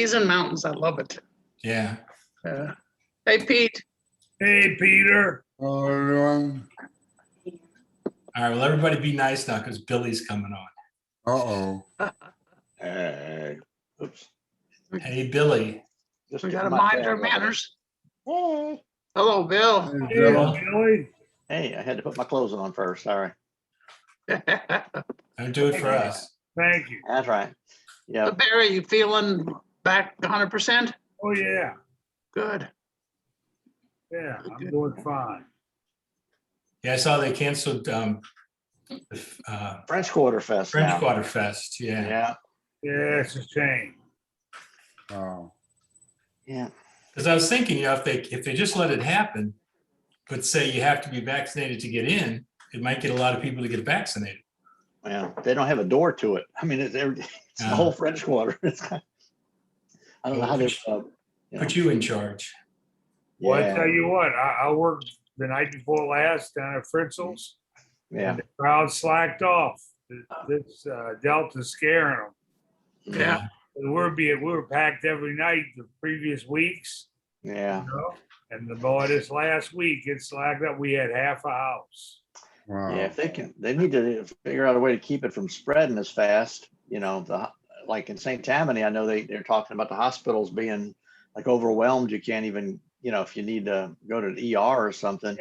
He's in mountains. I love it. Yeah. Hey, Pete. Hey, Peter. Hello, everyone. All right. Well, everybody be nice now because Billy's coming on. Uh-oh. Hey, oops. Hey, Billy. Just We getting gotta my mind tag our over. manners. Hey. Hello, Bill. Hey, Hey, Bill. Billy. Hey, I had to put my clothes on first. Sorry. Don't do it for us. Thank you. That's right. Yeah. Barry, you feeling back 100%? Oh, yeah. Good. Yeah, I'm doing fine. Yeah, I saw they canceled French Quarter Fest French now. Quarter Fest. Yeah. Yeah. Yeah, it's a shame. Oh, Yeah. Because I was thinking, if they just let it happen, but say you have to be vaccinated to get in, it might get a lot of people to get vaccinated. Yeah. They don't have a door to it. I mean, it's the whole French Quarter. It's kind I don't know how they. Put you in charge. Well, I Yeah. tell you what, I worked the night before last down at Fritzel's. Yeah. And the crowd slacked off. This Delta's scaring them. Yeah. We were packed every night the previous weeks, Yeah. you know? And the boy, this last week, it slacked up. We had half a house. wow. Yeah. If they need to figure out a way to keep it from spreading as fast. Like in St. Tammany, I know they're talking about the hospitals being like overwhelmed. You can't even, if you need to go to the ER or something,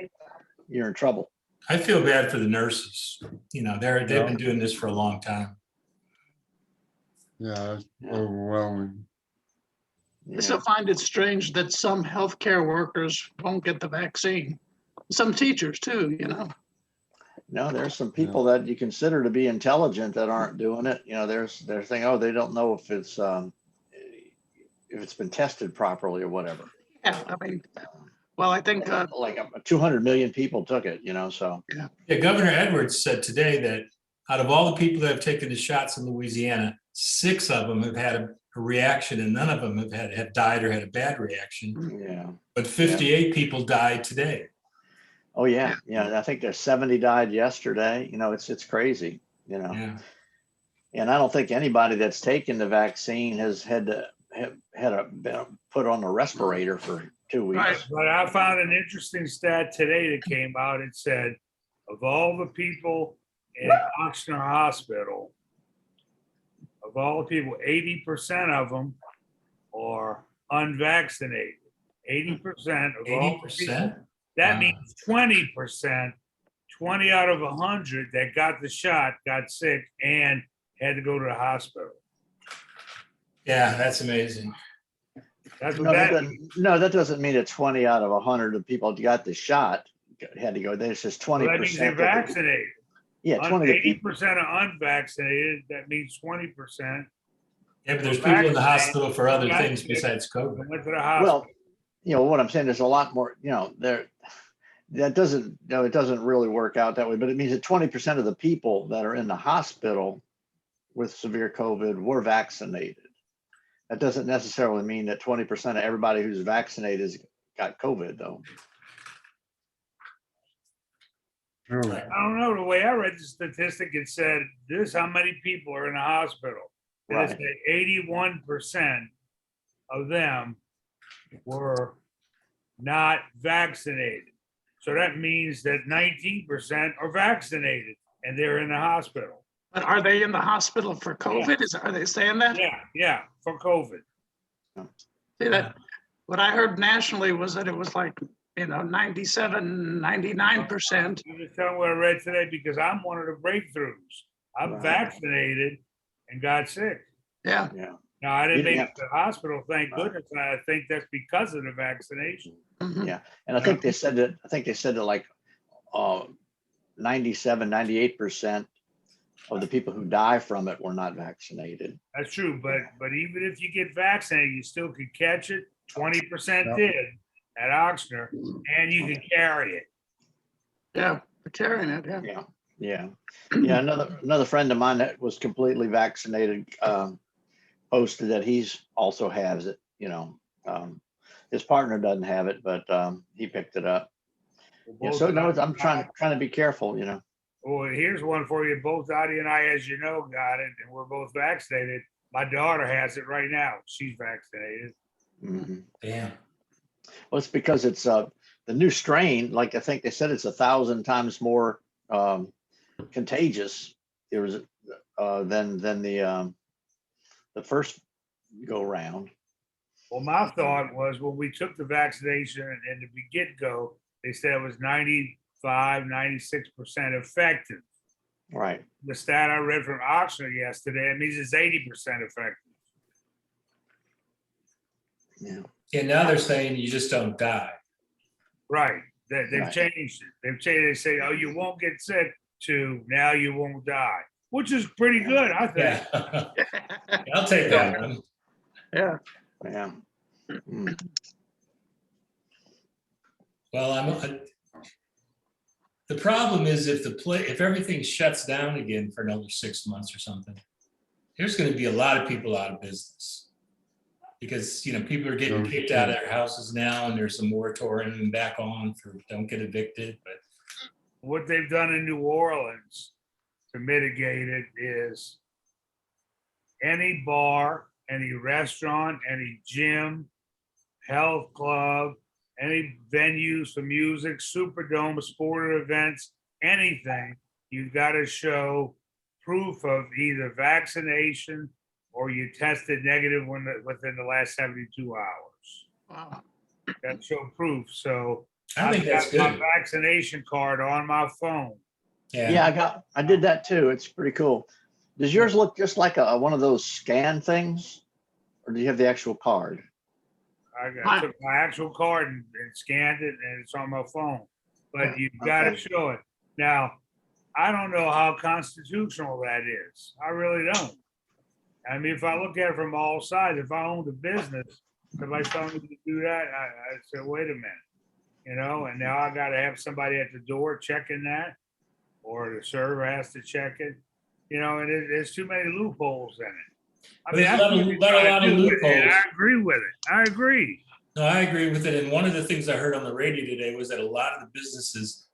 you're in trouble. I feel bad for the nurses. They've been doing this for a long time. Yeah, it's Yeah. overwhelming. I still find it strange that some healthcare workers won't get the vaccine. Some teachers too, No, there's some people that you consider to be intelligent that aren't doing it. They're saying, oh, they don't know if it's been tested properly or whatever. Yeah, I mean, well, I think, Like 200 million people took it, so. Yeah, Governor Edwards said today that out of all the people that have taken the shots in Louisiana, 6 of them have had a reaction and none of them have died or had a bad reaction. Yeah. But 58 people died today. Oh yeah. Yeah. I think there's 70 died yesterday. It's crazy, Yeah. and I don't think anybody that's taken the vaccine has had been put on a respirator for 2 weeks. Right. But I found an interesting stat today that came out. It said, of all the people in Oxnard Hospital, of all the people, 80% of them are unvaccinated. 80% of all the people. 80%? That Wow. means 20%, 20 out of 100 that got the shot, got sick and had to go to the hospital. Yeah, that's amazing. That's No, what that means. that doesn't mean that 20 out of 100 of people who got the shot had to go. There's just 20%. Well, that means they're vaccinated. Yeah, 20 of the people. 80% are unvaccinated. That means 20% Yeah, but there's people in the hospital for other things besides COVID. went to the hospital. Well, what I'm saying, there's a lot more, there, that doesn't, it doesn't really work out that way, but it means that 20% of the people that are in the hospital with severe COVID were vaccinated. That doesn't necessarily mean that 20% of everybody who's vaccinated has got COVID though. True. I don't know. The way I read the statistic, it said this how many people are in the hospital. And it Right. said 81% of them were not vaccinated. So that means that 19% are vaccinated and they're in the hospital. but are they in the hospital for COVID? Are they saying that? Yeah, for COVID. See that? What I heard nationally was that it was like, 97, 99%. You just tell me what I read today because I'm one of the breakthroughs. I'm Right. vaccinated and got sick. Yeah. Yeah. Now, I You didn't didn't make it to the hospital, thank Right. goodness. And I think that's because of the vaccination. Mhm. Yeah. And I think they said that like 97, 98% of the people who die from it were not vaccinated. That's true, but even if you get vaccinated, you still could catch it. 20% Yep. did at Oxnard, and you can carry it. Yeah, they're carrying it, yeah. Yeah. Yeah. Another friend of mine that was completely vaccinated posted that he's also has it, his partner doesn't have it, but he picked it up. Yeah, so no, I'm trying to be careful, Well, here's one for you. Both Dottie and I, as you know, got it, and we're both vaccinated. My daughter has it right now. She's vaccinated. Mhm. Damn. Well, it's because it's the new strain, like I think they said it's 1,000 times more contagious. It was than the first go round. Well, my thought was when we took the vaccination and the get-go, they said it was 95, 96% effective. Right. The stat I read from Oxford yesterday, it means it's 80% effective. Yeah. Yeah, now they're saying you just don't die. Right. They've Right. changed it. They've changed. They say, oh, you won't get sick to now you won't die, which is pretty good, I think. Yeah. I'll take that one. Yeah, Yeah. Mm. Well, the problem is if everything shuts down again for another 6 months or something, there's going to be a lot of people out of business. Because, people are getting No kicked out of their houses now, and there's a moratorium back on for don't get evicted, but What they've done in New Orleans to mitigate it is any bar, any restaurant, any gym, health club, any venues for music, Superdome, sporting events, anything, you've got to show proof of either vaccination or you tested negative within the last 72 hours. wow. Got to show proof. So I think that's I've got good. my vaccination card on my phone. Yeah, I did that too. It's pretty cool. Does yours look just like one of those scan things? Or do you have the actual card? I took my actual card and scanned it, and it's on my phone. But you've got to Okay. show it. Now, I don't know how constitutional that is. I really don't. I mean, if I look at it from all sides, if I owned a business, somebody told me to do that, I said, wait a minute, and now I got to have somebody at the door checking that, or the server has to check it, and there's too many loopholes in it. I mean, There's that's what they're trying to do, and loopholes. I agree with it. I agree. No, I agree with it. And one of the things I heard on the radio today was that a lot of the businesses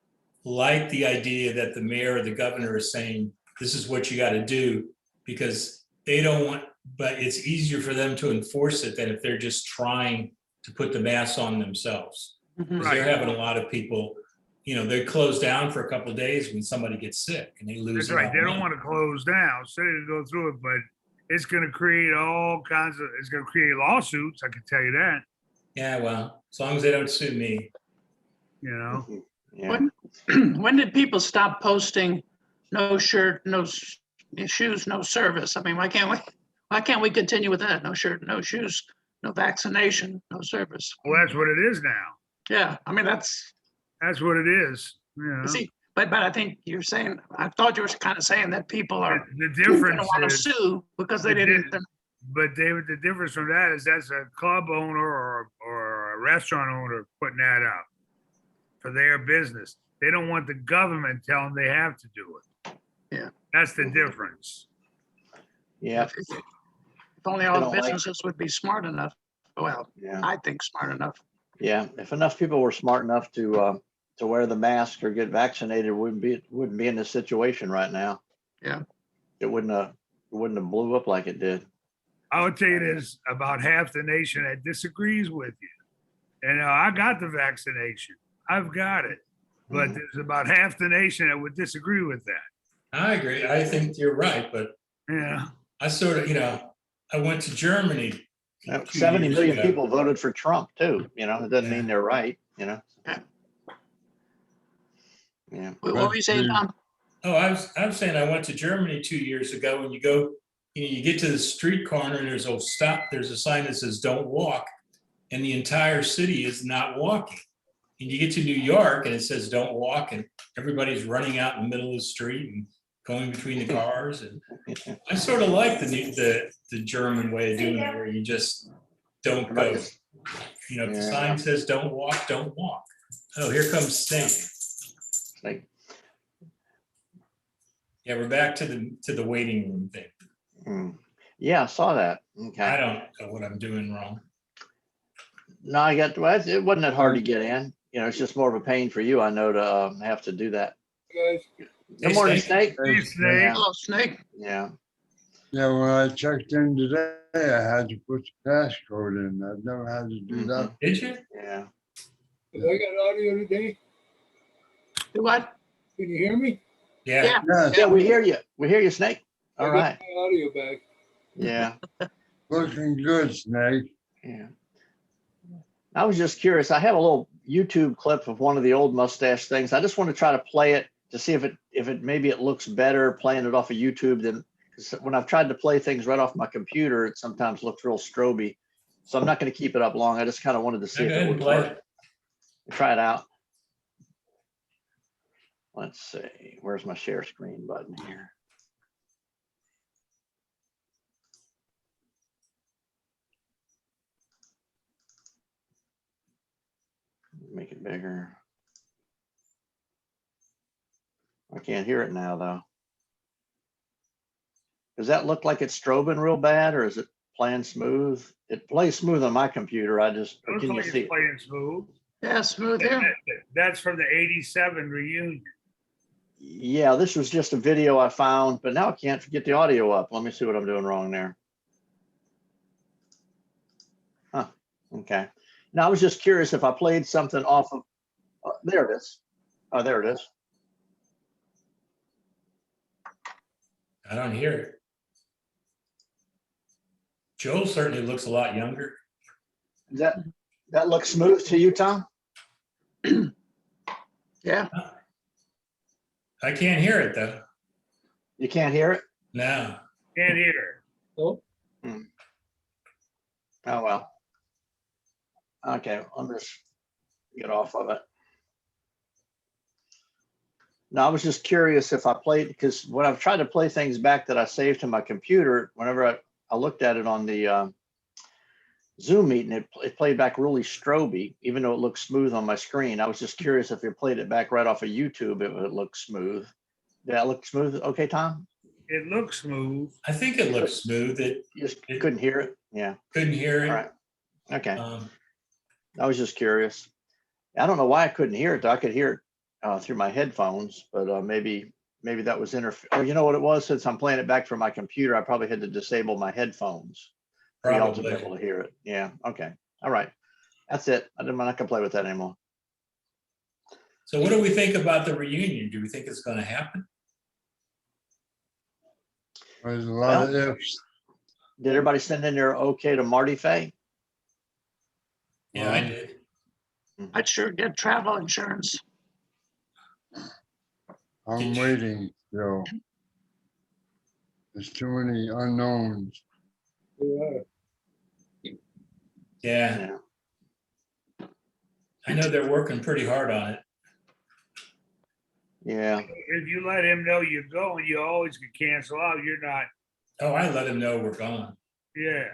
like the idea that the mayor or the governor is saying, this is what you got to do, because they don't want, but it's easier for them to enforce it than if they're just trying to put the mask on themselves. Mhm. Because they're having a lot of people, they close down for a couple of days when somebody gets sick and they lose. That's right. They don't want to close down, so they can go through it, but it's going to create it's going to create lawsuits. I can tell you that, Yeah, well, as long as they don't sue me. Yeah. When did people stop posting no shirt, no shoes, no service? I mean, why can't we continue with that? No shirt, no shoes, no vaccination, no service. Well, that's what it is now. Yeah, I mean, that's, That's what it is. see, but I think you're saying, I thought you were kind of saying that people are The going to difference want to is, sue because they It didn't. but David, the difference from that is that's a club owner or a restaurant owner putting that up for their business. They don't want the government telling them they have to do it. Yeah. That's the difference. Yeah. If only They all the don't like- businesses would be smart enough. Well, Yeah. I think smart enough. Yeah. If enough people were smart enough to wear the mask or get vaccinated, wouldn't be in this situation right now. Yeah. It wouldn't have blew up like it did. I would tell you there's about half the nation that disagrees with you. And I got the vaccination. I've got it. But there's about half the nation that would disagree with that. I agree. I think you're right, but Yeah. I sort of, I went to Germany. 70 years million ago. people voted for Trump too. It doesn't mean they're right. Yeah. What were you saying, Tom? Oh, I was saying I went to Germany 2 years ago, and you go, you get to the street corner and there's a sign that says don't walk, and the entire city is not walking. And you get to New York and it says don't walk, and everybody's running out in the middle of the street and going between the cars. And I sort of like the German way of doing it, where you just don't go. If the sign says don't walk, don't walk. Oh, here comes Snake. Like, Yeah, we're back to the waiting room thing. yeah, I saw that. I Okay. don't know what I'm doing wrong. No, it wasn't that hard to get in. It's just more of a pain for you, I know, to have to do that. Hey, Good morning, Snake. Snake. Hey, Snake. Hello, Snake. Yeah. Yeah, when I checked in today, I had to put the passcode in. I've never had to do that. Did you? Yeah. Have I got audio today? Do what? Can you hear me? Yeah. Yeah. Yes, Yeah, we hear you. We hear you, Snake. All I got right. my audio back. Yeah. looking good, Snake. Yeah. I was just curious. I have a little YouTube clip of one of the old mustache things. I just want to try to play it to see if it maybe it looks better playing it off of YouTube than, because when I've tried to play things right off my computer, it sometimes looks real stroby. So I'm not going to keep it up long. I just kind of wanted to see Go if ahead it and would play work. it. Try it out. Let's see. Where's my share screen button here? Make it bigger. I can't hear it now, though. Does that look like it's strobing real bad, or is it playing smooth? It plays smooth on my computer. Or Looks can you like see it's it? playing smooth. Yeah, smooth here. That's from the 87 reunion. Yeah, this was just a video I found, but now I can't get the audio up. Let me see what I'm doing wrong there. Huh, okay. Now I was just curious if I played something off of, there it is. Oh, there it is. I don't hear it. Joe certainly looks a lot younger. That looks smooth to you, Tom? Yeah. I can't hear it though. You can't hear it? No. Can't hear. Oh, Oh, well. Okay, let me just get off of it. No, I was just curious if I played, because when I've tried to play things back that I saved to my computer, whenever I looked at it on the Zoom meeting, it played back really stroby, even though it looked smooth on my screen. I was just curious if you played it back right off of YouTube, it would look smooth. Did that look smooth? Okay, Tom? It looks smooth. I think it looks smooth. It You just couldn't hear it? Yeah, couldn't hear all it. right. Okay, Um, I was just curious. I don't know why I couldn't hear it, though. I could hear it through my headphones, but maybe that was or you know what it was? Since I'm playing it back from my computer, I probably had to disable my headphones for y'all to be Probably. able to hear it. Yeah, okay, all right. That's it. I'm not gonna play with that anymore. So what do we think about the reunion? Do we think it's going to happen? There's a lot of ifs. Did everybody send in their okay to Marty Faye? Yeah, I did. I'd sure get travel insurance. I'm waiting still. There's too many unknowns. yeah. Yeah, Yeah, I know they're working pretty hard on it. yeah, If you let him know you're going, you always can cancel out. You're not, Oh, I let him know we're gone. yeah.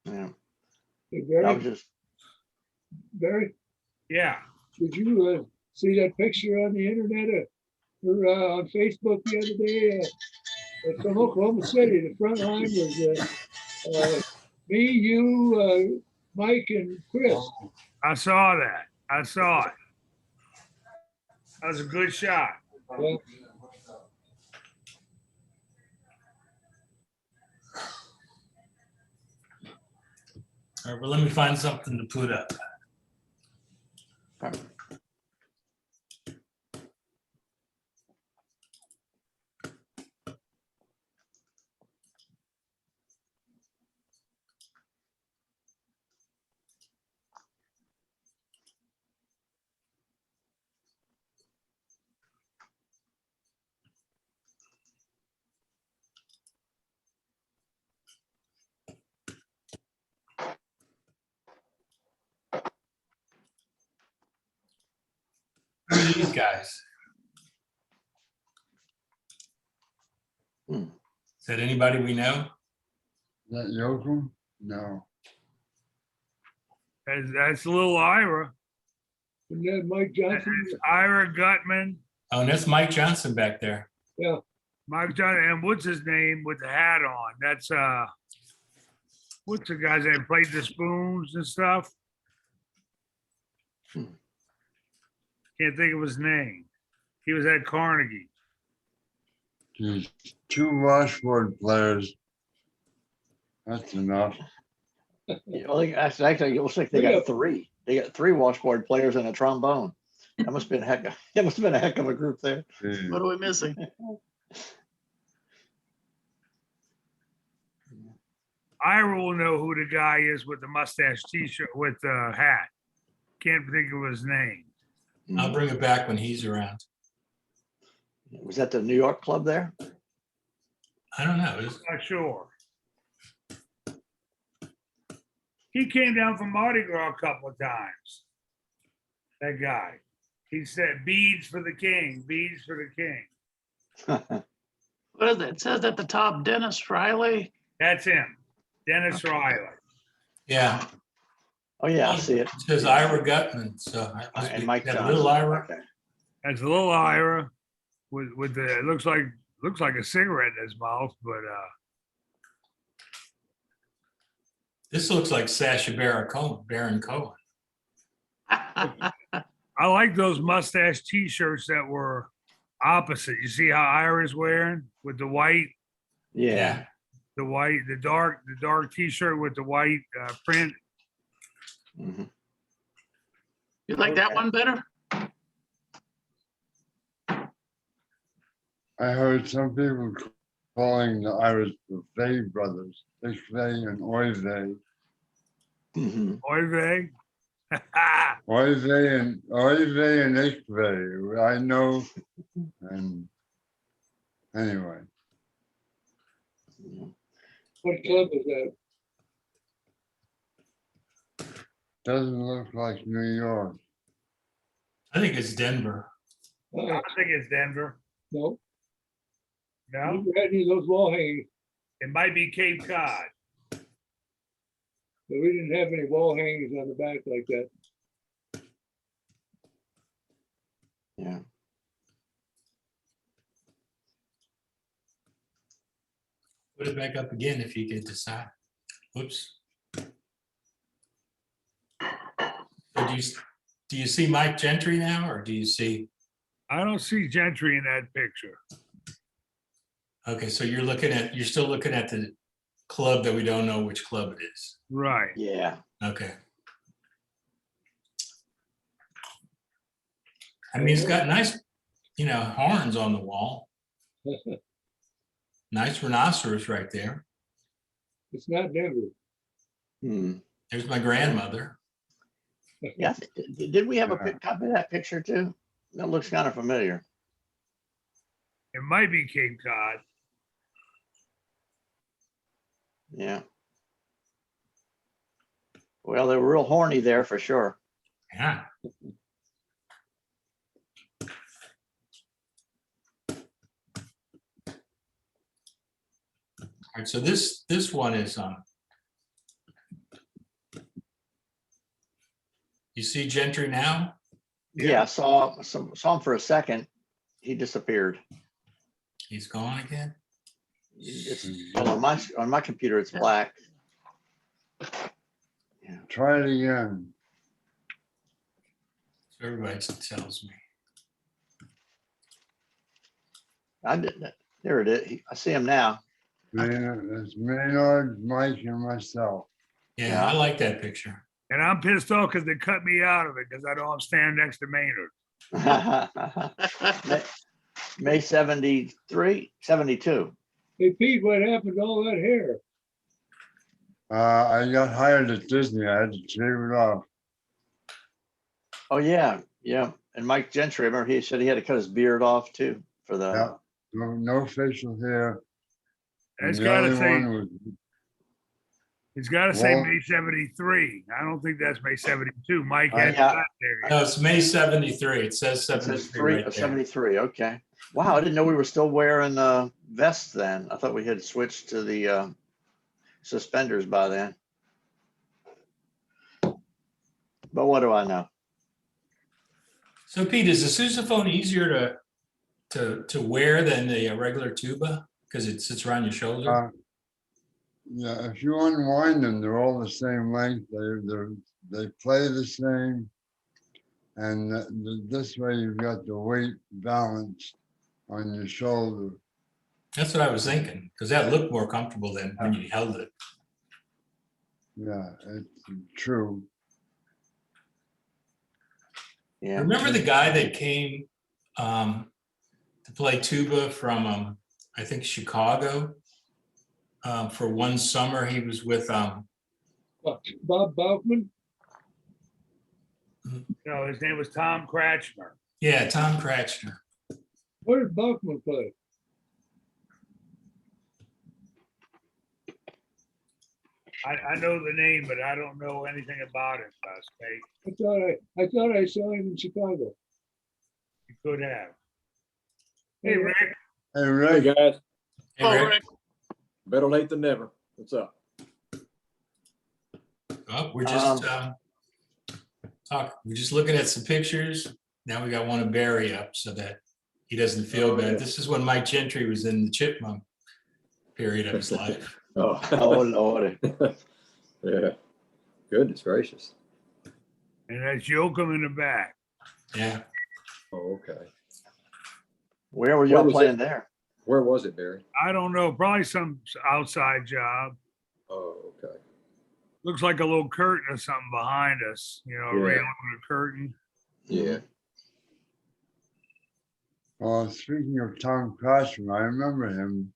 yeah. Hey, I was Barry, just, Barry, Yeah. did you see that picture on the internet or on Facebook the other day? From Oklahoma City, the front line was me, you, Mike, and Chris. I saw that. I saw it. That was a good shot. Yeah. All right, well, let me find something to put up. Who are these guys? Hmm. Is that anybody we know? Is that Yoakum? No. That's little Ira. And then Mike Johnson. That's Ira Gutman. Oh, and that's Mike Johnson back there. Yeah, Mike Johnson, and what's his name with the hat on? That's what's the guy's name? Played the spoons and stuff. Hmm. Can't think of his name. He was at Carnegie. There's 2 washboard players. That's enough. Well, actually, it looks like they got three. They got 3 washboard players and a trombone. That must have been that must have been a heck of a group there. Jeez. What are we missing? Ira will know who the guy is with the mustache T-shirt with the hat. Can't think of his name. I'll bring it back when he's around. Was that the New York club there? I don't know. It's- Not sure. He came down from Mardi Gras a couple of times. That guy. He said, "Beads for the king, beads for the king." What is it? It says at the top, Dennis Riley. That's him, Dennis Riley. Yeah, Oh, yeah, I see it. it says Ira Gutman, so it must And be Mike that Johnson. little Ira. Okay. That's a little Ira with the, it looks like a cigarette in his mouth, but This looks like Sacha Baron Cohen. I like those mustache T-shirts that were opposite. You see how Ira's wearing with the white, Yeah. the dark T-shirt with the white print. Mhm. You like that one better? I heard some people calling the Irish the Vey brothers, Ishvay and Oivey. Mhm. Oy vey. Oivey and Ishvay, I know. And anyway, What club is that? doesn't look like New York. I think it's Denver. I think it's Denver. No, No, never had any of those wall hangings, it might be Cape Cod. but we didn't have any wall hangings on the back like that. Yeah. Put it back up again if you could decide. Whoops. So do you see Mike Gentry now, or do you see? I don't see Gentry in that picture. Okay, so you're still looking at the club that we don't know which club it is. Right. Yeah. Okay. I mean, he's got nice, horns on the wall. Nice rhinoceros right there. It's not Denver. Hmm. There's my grandmother. Yeah. Did we have a copy of that picture too? That looks kind of familiar. It might be Cape Cod. Yeah. Well, they were real horny there for sure. Yeah. All right, so this one is you see Gentry now? Yeah, I saw him for a second. He disappeared. He's gone again? It's, well, on my computer, it's black. Try it again. So everybody tells me. I didn't. There it is. I see him now. It's Maynard, Mike, and myself. Yeah, Yeah. I like that picture. And I'm pissed off because they cut me out of it because I know I'm standing next to Maynard. May 73, 72. Hey Pete, what happened to all that hair? I got hired at Disney. I had to shave it off. Oh, yeah. Yeah. And Mike Gentry, I remember he said he had to cut his beard off too for the. Yeah. No facial hair. And It's the gotta other say, one was it's gotta say Well- May 73. I don't think that's May 72. Mike Yeah. had that there. No, it's May 73. It says It says 73 right there. 73. Okay. Wow. I didn't know we were still wearing vests then. I thought we had switched to the suspenders by then. But what do I know? So Pete, is the sousaphone easier to wear than the regular tuba? Because it sits around your shoulder? yeah, if you unwind them, they're all the same length. They play the same. And this way you've got the weight balanced on your shoulder. That's what I was thinking, because that looked more comfortable than when you held it. Yeah, it's true. Yeah. Remember the guy that came to play tuba from, I think, Chicago? For one summer, he was with, Bob Bauchman? No, his name was Tom Kratchmer. yeah, Tom Kratchner. Where did Bauchman play? I know the name, but I don't know anything about him, State. I thought I saw him in Chicago. You could have. Hey, Rick, Hey, Hey, Rick, guys, Hey, Oh, Rick. Rick, better late than never. What's up? Oh, we're just we're just looking at some pictures. Now we got one of Barry up so that he doesn't feel Oh, bad. yeah. This is when Mike Gentry was in the chipmunk period of his life. Oh, Oh, Lord. yeah. Goodness gracious. and that's Yoakum in the back. Yeah. Oh, okay. Where were Where y'all was playing it? there? Where was it, Barry? I don't know, probably some outside job. Oh, okay. Looks like a little curtain or something behind us, a Yeah. railing with a curtain. Yeah. well, speaking of Tom Crossman, I remember him.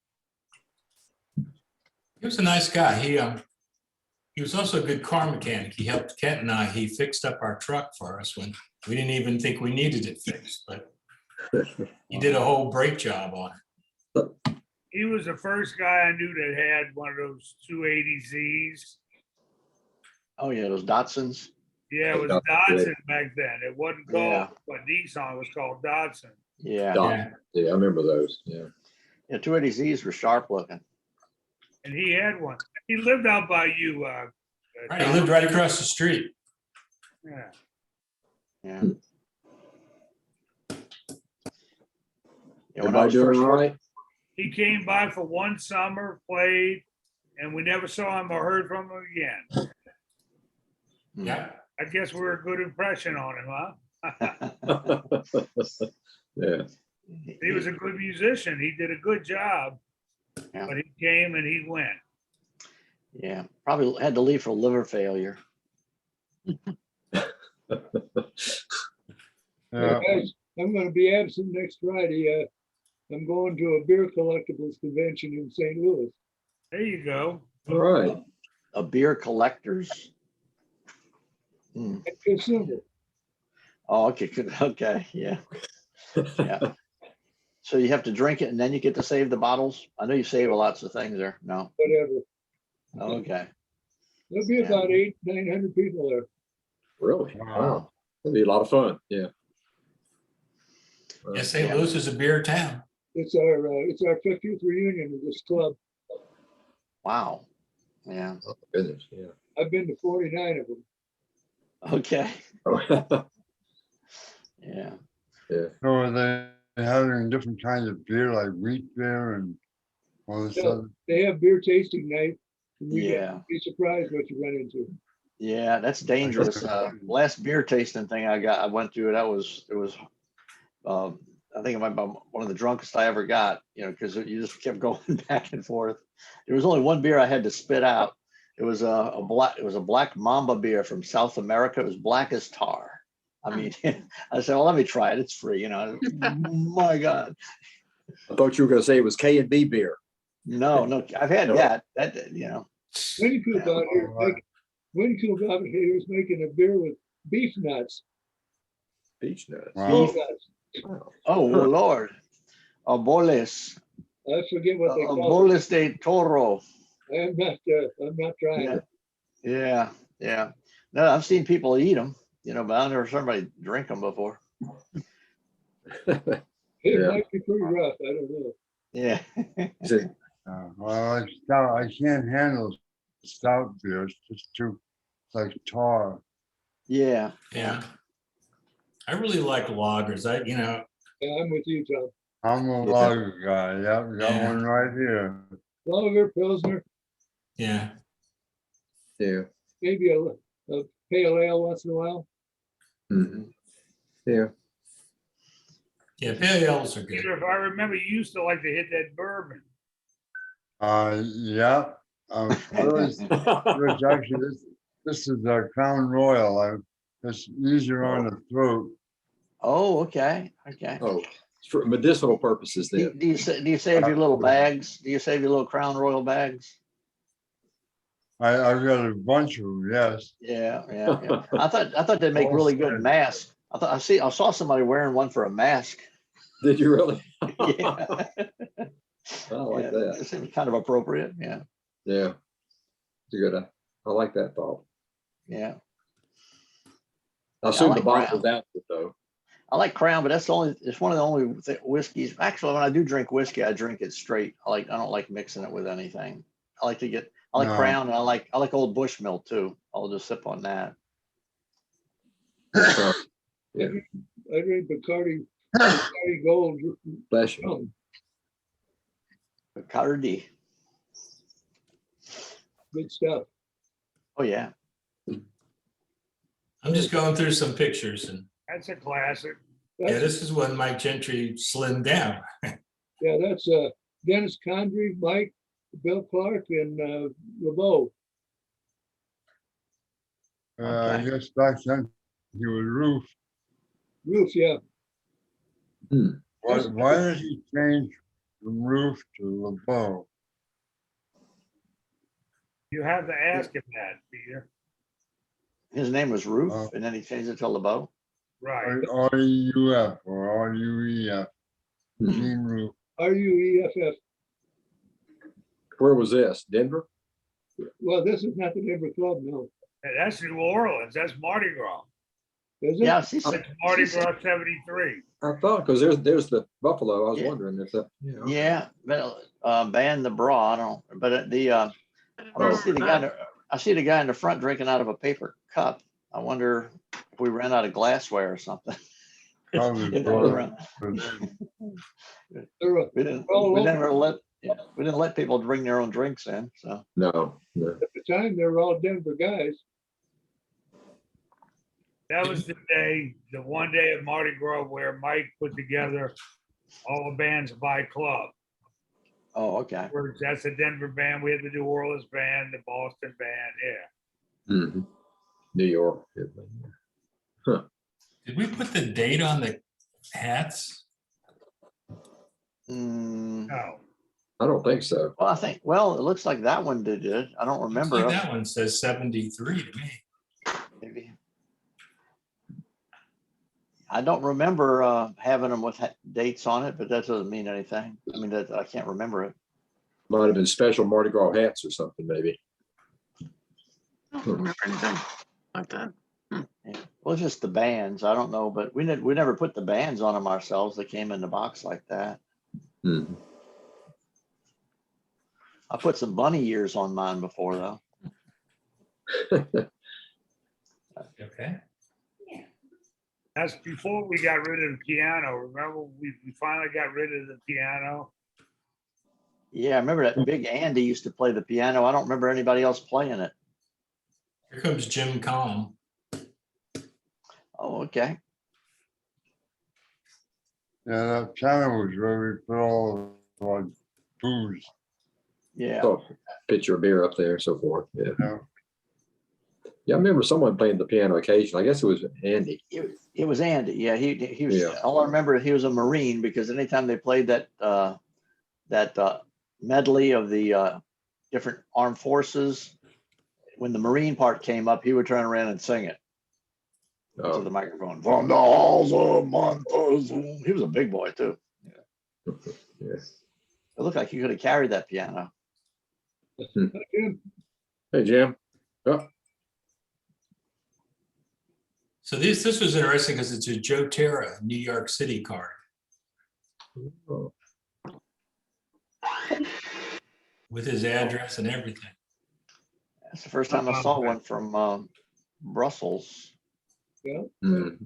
He was a nice guy. He was also a good car mechanic. He helped Kent and I. He fixed up our truck for us when we didn't even think we needed it fixed, but he did a whole brake job on it. He was the first guy I knew that had one of those 280Zs. Oh, yeah, those Datsuns. Yeah, it was Datsun, yeah. Datsun back then. It wasn't called Yeah. what Nissan was called Datsun. Yeah. Dot. Yeah. Yeah, I remember those. Yeah. Yeah, 280Zs were sharp looking. And he had one. He lived out by you. Right, he lived right across the street. Yeah. Yeah. Hmm. Yeah, when I Everybody was doing first all working, right? He came by for one summer, played, and we never saw him or heard from him again. Yeah. I guess we're a good impression on him, huh? Yeah. He was a good musician. He did a good job. Yeah. But he came and he went. Yeah, probably had to leave for liver failure. Hey, Yeah, guys, I'm gonna be absent next Friday. I'm going to a beer collectibles convention in St. Louis. There you go. All right. A beer collectors. Hmm. That's good symbol. Oh, okay, good. Okay, yeah. Yeah. So you have to drink it and then you get to save the bottles? I know you save lots of things there. No. Whatever. Okay. There'll be Yeah. about 900 people there. Really? Wow. Wow. That'd be a lot of fun. Yeah. Yeah, St. Yeah. Louis is a beer town. It's our 50th reunion of this club. Wow. Yeah. Oh, goodness. Yeah. I've been to 49 of them. Okay. Oh, Yeah. yeah. so are they having different kinds of beer, like wheat beer and all this Yeah. other? They have beer tasting night. And you Yeah. get be surprised what you run into. Yeah, that's dangerous. Last beer tasting thing I went to, it was I think it might be one of the drunkest I ever got, because you just kept going back and forth. There was only one beer I had to spit out. It was a black Mamba beer from South America. It was black as tar. I mean, I said, well, let me try it. It's free, My God. I thought you were going to say it was K&B beer. No, I've had that. Winnecoop out here, Winnecoop out here is making a beer with beef nuts. Beach nuts. Wow. Beef nuts. Wow. Oh, Lord. Boles. I forget what they call it. Boles de Toro. I'm not trying Yeah. it. Yeah. No, I've seen people eat them, but I've never seen somebody drink them before. It Yeah. might be pretty rough. I don't know. Yeah. Is it- Well, I can't handle stout beer. It's just too, it's like tar. Yeah. Yeah. I really like lagers. Yeah, I'm with you, Tom. I'm a Yeah. lager guy. Yeah, we got Yeah. one right here. Lager, Pilsner, Yeah. Yeah. maybe a pale ale once in a while. Mhm. Yeah. Yeah, pale ales are good. Peter, if I remember, you used to like to hit that bourbon. Yeah, Philly's, which actually, this is a Crown Royal. It's easier on the throat. Oh, okay, okay. Oh, it's for medicinal purposes Do then. do you, do you save your little bags? Do you save your little Crown Royal bags? I've got a bunch of them, yes. Yeah, yeah, yeah. I thought they'd make really good masks. I saw somebody wearing one for a mask. Did you really? Yeah. I like Yeah, that. it seemed kind of appropriate. Yeah, Yeah. It's a good. I like that thought. yeah. I assume like the bottle Crown. was out though. I like Crown, but it's one of the only whiskeys. Actually, when I do drink whiskey, I drink it straight. I don't like mixing it with anything. I like No. Crown, and I like Old Bushmill too. I'll just sip on that. Yeah. I drink Bacardi Gold. Bless you. Rum. Bacardi. Good stuff. Oh yeah. I'm just going through some pictures and That's a classic. yeah, That's, this is when Mike Gentry slimmed down. yeah, that's Dennis Condrey, Mike, Bill Clark, and LeBeau. I Okay. guess back then he was Roof. Roof, yeah. Why did he change from Roof to LeBeau? You have to ask him that, Peter. His name was Roof, Oh. and then he changed it to LeBeau. Right. RUF or RUEF, Hmm. Team Roof. RUEFF. Where was this? Denver? Well, this is not the Denver Club, no. That's New Orleans. That's Mardi Gras. Is it? Yeah, she said. That's Mardi she said- Gras 73. I thought because there's the Buffalo. I was Yeah. wondering if that. Yeah. Okay. Yeah, but ban the bra. I don't. But I Oh. see the guy. I see the guy in the front drinking out of a paper cup. I wonder if we ran out of glassware or something. Probably If that was brought around. They're, We didn't. Oh, We look. never let. Yeah, we didn't let people bring their own drinks in. So No. at the time, they were all Denver guys. That was the day, the one day at Mardi Gras where Mike put together all the bands by club. oh, okay. That's the Denver band. We had the New Orleans band, the Boston band. Yeah. Mhm. New York. Did we put the date on the hats? No. I don't think so. Well, I think. Well, it looks like that one did it. I don't Looks remember. like that one says 73 to me. Maybe. I don't remember having them with dates on it, but that doesn't mean anything. I mean, I can't remember it. Might have been special Mardi Gras hats or something, maybe. I don't remember anything like that. Yeah. Well, it's just the bands. I don't know, but we never put the bands on them ourselves. They came in the box like that. Mhm. I put some bunny ears on mine before though. Okay. That's before we got rid of the piano. Remember, we finally got rid of the piano. Yeah, I remember that Big Andy used to play the piano. I don't remember anybody else playing it. Here comes Jim Calm. Oh, okay. Yeah, that piano was where we put all of our booze. Yeah. So pitcher of beer up there, so forth. Yeah. Yeah. Yeah, I remember someone playing the piano occasionally. I guess it was Andy. It was Andy. Yeah, he was. Yeah. All I remember, he was a Marine because anytime they played that medley of the different armed forces, when the Marine part came up, he would turn around and sing it to Oh, the microphone. From the halls of Montezuma. He was a big boy too. yeah. It looked like he could have carried that piano. Jim, Hey, Jim. Oh, So this was interesting because it's a Joe Terra New York City card oh, with his address and everything. That's the first time I saw one from Brussels. yeah, mhm.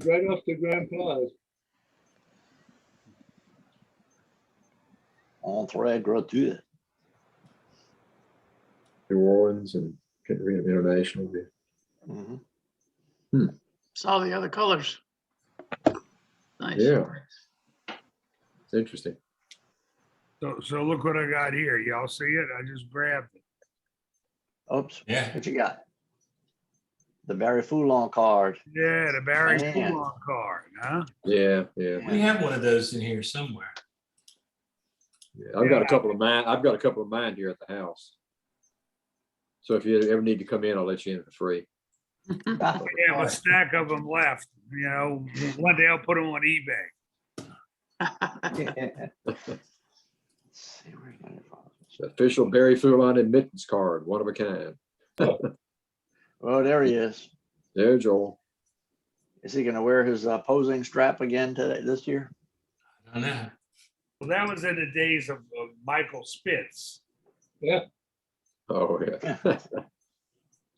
right off the Grand Plaza. Entrée gratuite. New Orleans and International. Mhm. Saw the other colors. Yeah. It's interesting. So look what I got here. Y'all see it? I just grabbed it. Oops, Yeah. what you got? The Barry Foulon card. Yeah, the Barry Man. Coulon card, huh? Yeah, yeah. We have one of those in here somewhere. Yeah. I've got a couple of mine. I've got a couple of mine here at the house. So if you ever need to come in, I'll let you in for free. We have a stack of them left. You know, one day I'll put them on eBay. Let's see where I got it from. The official Barry Foulon admittance card, one of a kind. Oh, there he is. There, Joel. Is he gonna wear his posing strap again today, this year? I don't know. Well, that was in the days of Michael Spitz. Oh, yeah.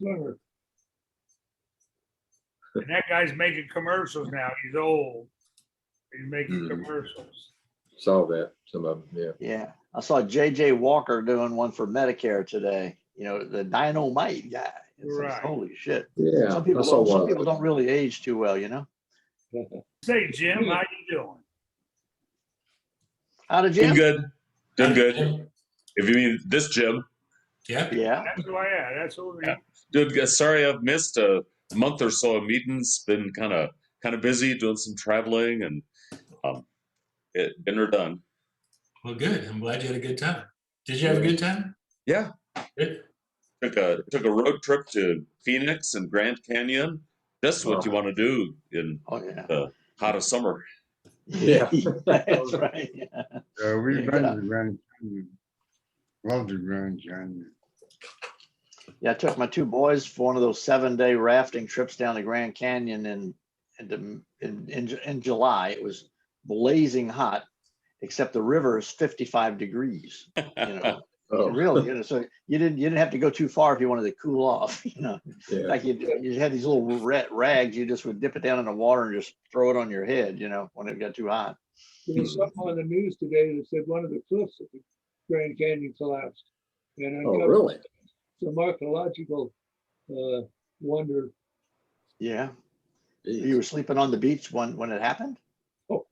Clever. And that guy's making commercials now. He's old. He's making commercials. Saw that, some of them, yeah. Yeah, I saw JJ Walker doing one for Medicare today. You know, the dynamite guy. It's like, Right. holy shit. Yeah, Some I people saw don't, some one. people don't really age too well, you know? Say, Jim, how you doing? How did Doing you? good. Doing good. If you mean this Jim, Yep. Yeah, That's who I am. That's who we Yeah. doing good. Sorry I've missed a month or so of meetings. Been kind of busy doing some traveling and getting her done. Well, good. I'm glad you had a good time. Did you have a good time? Yeah. Good. Took a road trip to Phoenix and Grand Canyon. That's what you want to do in oh, yeah. the hot of summer. Yeah. That's right. Yeah. Yeah, we've Yeah. been to Grand Canyon. Love the Grand Canyon. Yeah, I took my two boys for one of those 7-day rafting trips down the Grand Canyon in July. It was blazing hot, except the river is 55 degrees. You know, Oh, really. You know, so you didn't have to go too far if you wanted to cool off. You know, yeah. like you had these little rags. You just would dip it down in the water and just throw it on your head. You know, when it got too hot. There was something on the news today that said one of the cliffs at the Grand Canyon collapsed. And Oh, uncovered really? some archaeological wonder. Yeah, Jeez. you were sleeping on the beach when it happened. Oh,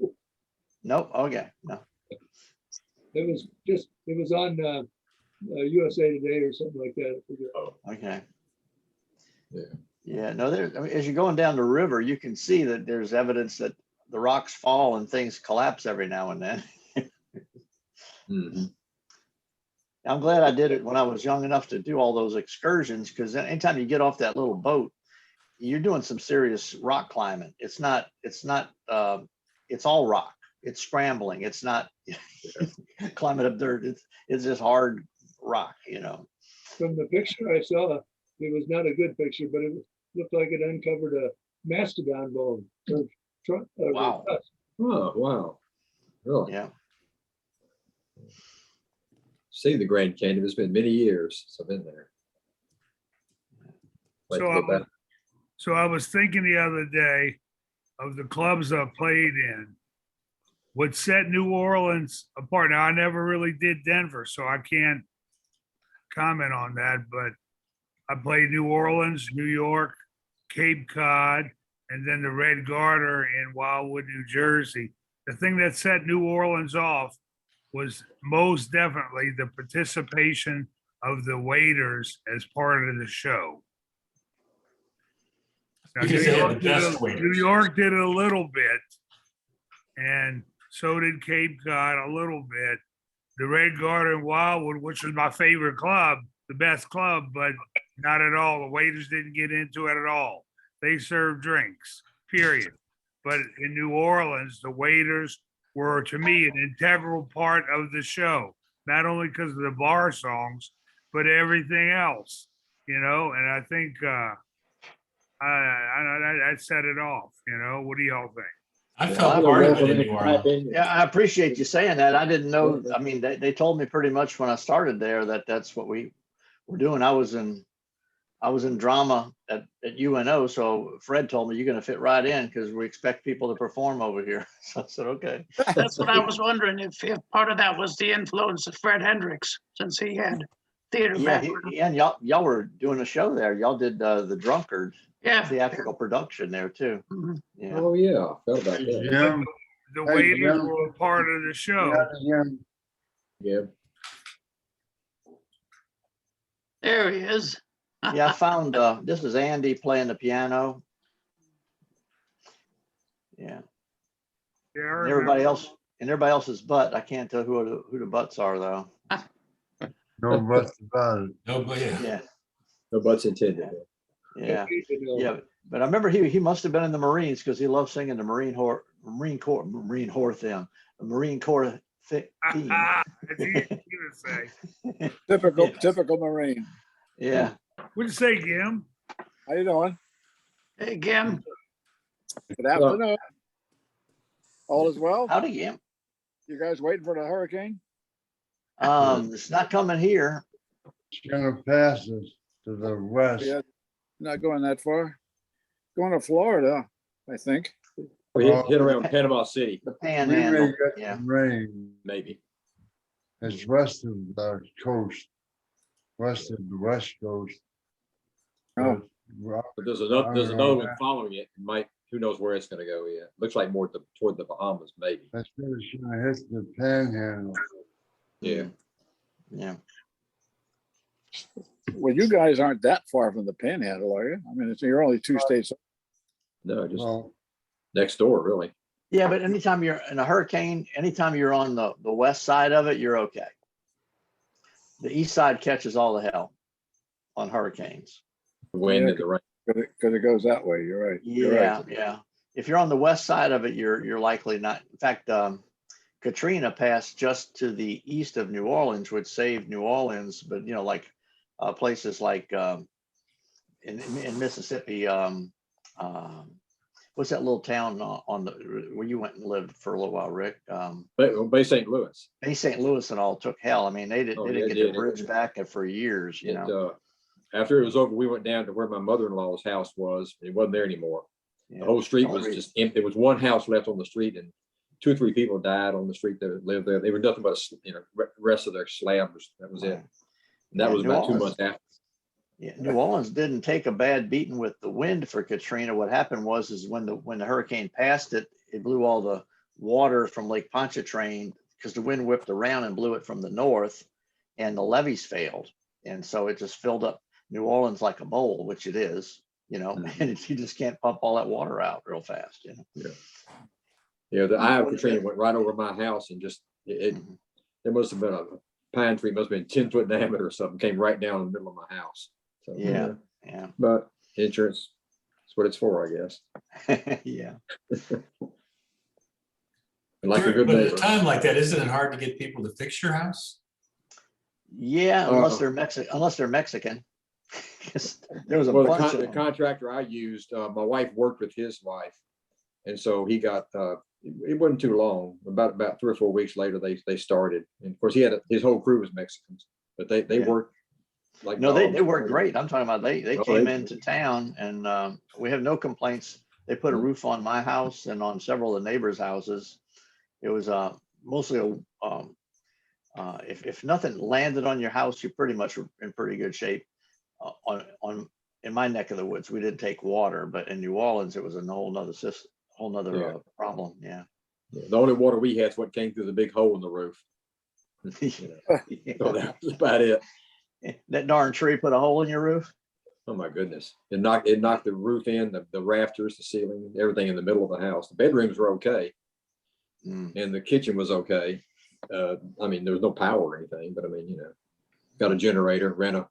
Nope. Okay. No. it was on USA Today or something like that. I forget. Okay. Yeah. Yeah, no, there, I mean, as you're going down the river, you can see that there's evidence that the rocks fall and things collapse every now and then. Mhm. I'm glad I did it when I was young enough to do all those excursions, because anytime you get off that little boat, you're doing some serious rock climbing. It's all rock. It's scrambling. It's not climbing up dirt. It's just hard rock, you know. From the picture I saw, it was not a good picture, but it looked like it uncovered a mastodon bone. Wow. Oh, wow. Really? Yeah. See the Grand Canyon. It's been many years since I've been there. Like to go back. So I was thinking the other day of the clubs I played in. What set New Orleans apart? Now, I never really did Denver, so I can't comment on that, but I played New Orleans, New York, Cape Cod, and then the Red Garter in Wildwood, New Jersey. The thing that set New Orleans off was most definitely the participation of the waiters as part of the show. Now, Because they have the best New waiters. York did it a little bit, and so did Cape Cod a little bit. The Red Garter in Wildwood, which was my favorite club, the best club, but not at all. The waiters didn't get into it at all. They served drinks, period. But in New Orleans, the waiters were, to me, an integral part of the show, not only because of the bar songs, but everything else, you know. And I think I set it off. You know, what do y'all think? I felt part of it in New Orleans. Yeah, I appreciate you saying that. I didn't know. I mean, they told me pretty much when I started there that that's what we were doing. I was in drama at UNO, so Fred told me you're going to fit right in because we expect people to perform over here. So I said, okay. That's what I was wondering, if part of that was the influence of Fred Hendricks, since he had theater Yeah, background. and y'all were doing a show there. Y'all did the Drunkard Yeah. theatrical production there too. Mhm. Yeah. Oh, yeah. I Felt about that. Jim, The Hey, waiters Jim. were a part of the show. Yeah, Yeah. There he is. Yeah, I found, this is Andy playing the piano. Yeah, Yeah, I and remember. everybody else's butt. I can't tell who the butts are though. no buts about it. No, but yeah. Yeah, No buts intended. yeah, You know, yeah. But I remember he must have been in the Marines because he loved singing the Marine Corps theme. It's easy to say. Typical Marine. Yeah, What'd you say, Jim? How you doing? Hey, Kim. Good afternoon. All is well? howdy, Gim. You guys waiting for the hurricane? It's not coming here. It's gonna pass us to the west. Yeah, not going that far. Going to Florida, I think. We hit around Panama City, The We may panhandle. get Yeah, some rain. maybe. It's west of the coast, west of the west coast. Oh. Well, But there's I another, don't know one that. following it. Might, who knows where it's gonna go yet. Looks like more toward the Bahamas, maybe. That's it's gonna hit the panhandle. Yeah. yeah. Well, you guys aren't that far from the panhandle, are you? I mean, you're only 2 states. No, just Well, next door, really. Yeah, but anytime you're in a hurricane, anytime you're on the west side of it, you're okay. The east side catches all the hell on hurricanes. The wind Yeah, and the rain. Because it goes that way. You're right. You're right. Yeah. If you're on the west side of it, you're likely not. In fact, Katrina passed just to the east of New Orleans, which saved New Orleans, but like places like in Mississippi, what's that little town on the where you went and lived for a little while, Rick? Bay St. Louis. Bay St. Louis and all took hell. I mean, they Oh, didn't yeah, get it the did. bridge back for years, you know. After it was over, we went down to where my mother-in-law's house was. It wasn't there anymore. Yeah. The whole street Don't was read- just empty. There was one house left on the street and 2 or 3 people died on the street that lived there. They were nothing but, rest of their slabs. That was it. Right. And that Yeah, was New about 2 Orleans- months after. Yeah, New Orleans didn't take a bad beating with the wind for Katrina. What happened is when the hurricane passed it, it blew all the water from Lake Pontchartrain because the wind whipped around and blew it from the north, and the levees failed, and so it just filled up New Orleans like a bowl, which it is, and you just can't pump all that water out real fast, Yeah, the eye of Katrina went right over my house and just, Mhm. there must have been a pine tree, must have been 10 foot diameter or something, came right down in the middle of my house. So, Yeah. But insurance, that's what it's for, I guess. Yeah. And like a good But at a neighbor. time like that, isn't it hard to get people to fix your house? Yeah, unless they're Mexican. 'Cause there was a Well, bunch the of them. contractor I used, my wife worked with his wife. And so he got, it wasn't too long, about 3 or 4 weeks later, they started. And of course, his whole crew was Mexicans, but they Yeah. worked like. No, they dogs. work great. I'm talking about they Oh, came they- into town and we have no complaints. They put a roof on my house and on several of the neighbors' houses. It was mostly if nothing landed on your house, you're pretty much in pretty good shape. In my neck of the woods, we did take water, but in New Orleans, it was a whole nother system, Yeah. problem. Yeah. The only water we had is what came through the big hole in the roof. So that was about it. That darn tree put a hole in your roof. Oh, my goodness. It knocked the roof in, the rafters, the ceiling, everything in the middle of the house. The bedrooms were okay. Mm. And the kitchen was okay. I mean, there was no power or anything, but I mean, got a generator, ran the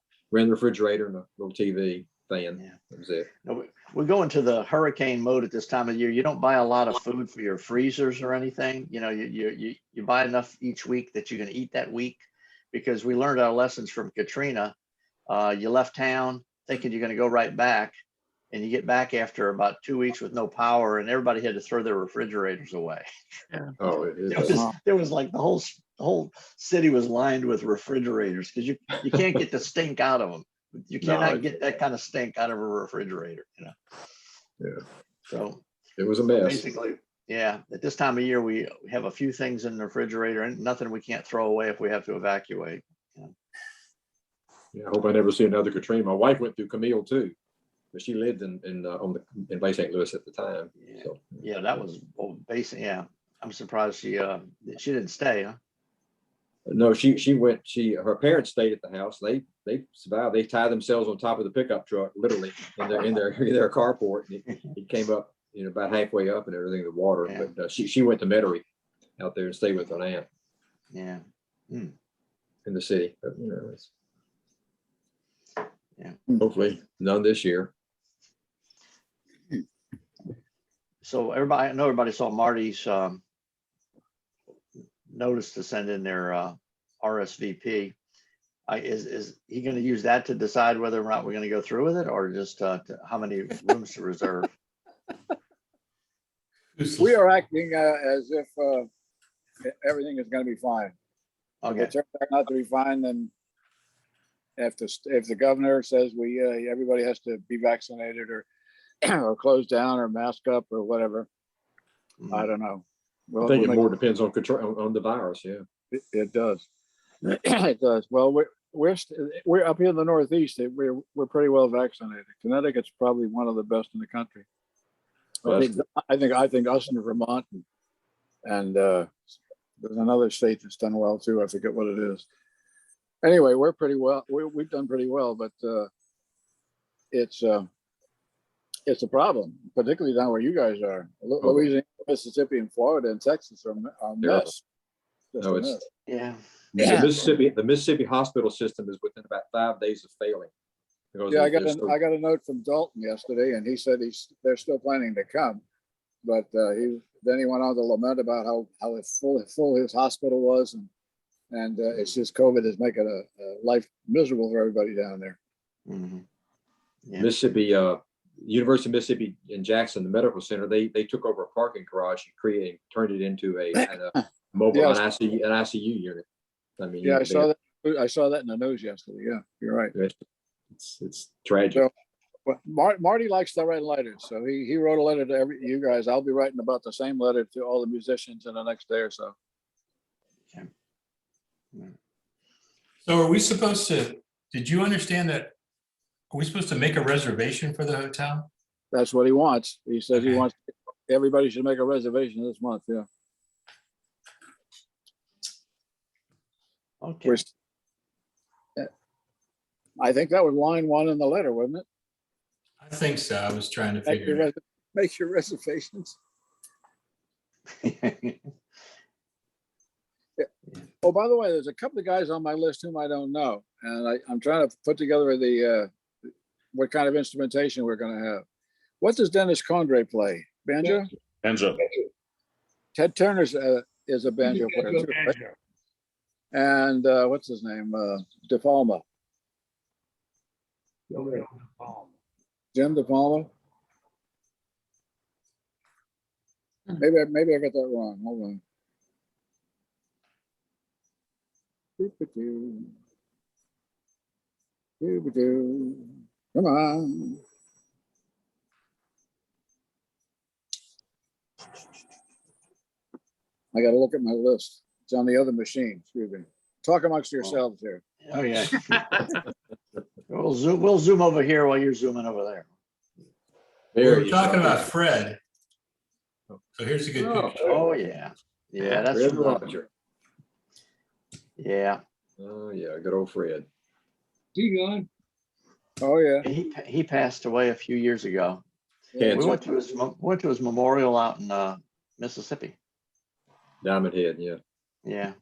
refrigerator and a little TV fan. Yeah. That was it. No, we go into the hurricane mode at this time of year. You don't buy a lot of food for your freezers or anything. You buy enough each week that you can eat that week, because we learned our lessons from Katrina. You left town thinking you're going to go right back, and you get back after about 2 weeks with no power, and everybody had to throw their refrigerators away. Oh, it is. There was like the whole city was lined with refrigerators because you can't get the stink out of them. You cannot get that kind of stink out of a refrigerator, Yeah. So It was a mess. basically, yeah, at this time of year, we have a few things in the refrigerator and nothing we can't throw away if we have to evacuate. Yeah, I hope I never see another Katrina. My wife went through Camille too, but she lived in Bay St. Louis at the time. Yeah. So Yeah, that was basically, yeah. I'm surprised she didn't stay, huh? No, she went, her parents stayed at the house. They survived. They tied themselves on top of the pickup truck, literally in their carport. And it came up, about halfway up and everything, the water. Yeah. But she went to Metairie out there and stayed with her aunt Yeah. in the city. But, Yeah. Hopefully none this year. So I know everybody saw Marty's notice to send in their RSVP. Is he going to use that to decide whether or not we're going to go through with it, or just how many rooms to reserve? We are acting as if everything is going to be fine. If Okay. it turns out not to be fine, then if the governor says everybody has to be vaccinated or or closed down or mask up or whatever, I don't know. I think it more depends on control on the virus. Yeah, it does. It does. Well, we're up here in the Northeast. We're pretty well vaccinated. Connecticut's probably one of the best in the country. Well, I think us in Vermont and there's another state that's done well too. I forget what it is. Anyway, we're pretty well. We've done pretty well, but it's a problem, particularly down where you guys are. Louisiana, Mississippi, and Florida, and Texas are a mess. Just No, a it's- mess. Yeah. the Mississippi hospital system is within about 5 days of failing. Because Yeah, I they're so- got a note from Dalton yesterday, and he said they're still planning to come, but then he went on to lament about how full his hospital was, and it's just COVID is making a life miserable for everybody down there. Mhm. Yeah. Mississippi, University of Mississippi in Jackson, the medical center, they took over a parking garage and turned it into a mobile Yes. an ICU unit. I mean, Yeah, I saw that in the news yesterday. Yeah, you're right. It's tragic. So, but Marty likes to write letters, so he wrote a letter to you guys. I'll be writing about the same letter to all the musicians in the next day or so. So are we supposed to, did you understand that? Are we supposed to make a reservation for the hotel? That's what he wants. He says he Okay. wants everybody should make a reservation this month. Yeah. Okay. I think that was line one in the letter, wasn't it? I think so. I was trying to figure it out. Make your reservations. Oh, by the way, there's a couple of guys on my list whom I don't know, and I'm trying to put together what kind of instrumentation we're going to have. What does Dennis Condrey play? Banjo? Banjo. Ted Turner is a banjo player too, right? Banjo. And what's his name? DePalma. Jim DePalma. Maybe I got that wrong. Hold on. Come on. I got to look at my list. It's on the other machine. Excuse me. Talk amongst yourselves here. Oh, yeah. We'll zoom over here while you're zooming over there. We There were you talking go. about Fred. So here's a good picture. Oh, yeah. Yeah, that's Fred from the- Roger. yeah. Oh yeah, good old Fred. He gone? Oh yeah. He passed away a few years ago. Cancer. We went to his memorial out in Mississippi. Diamond Head, yeah. Yeah.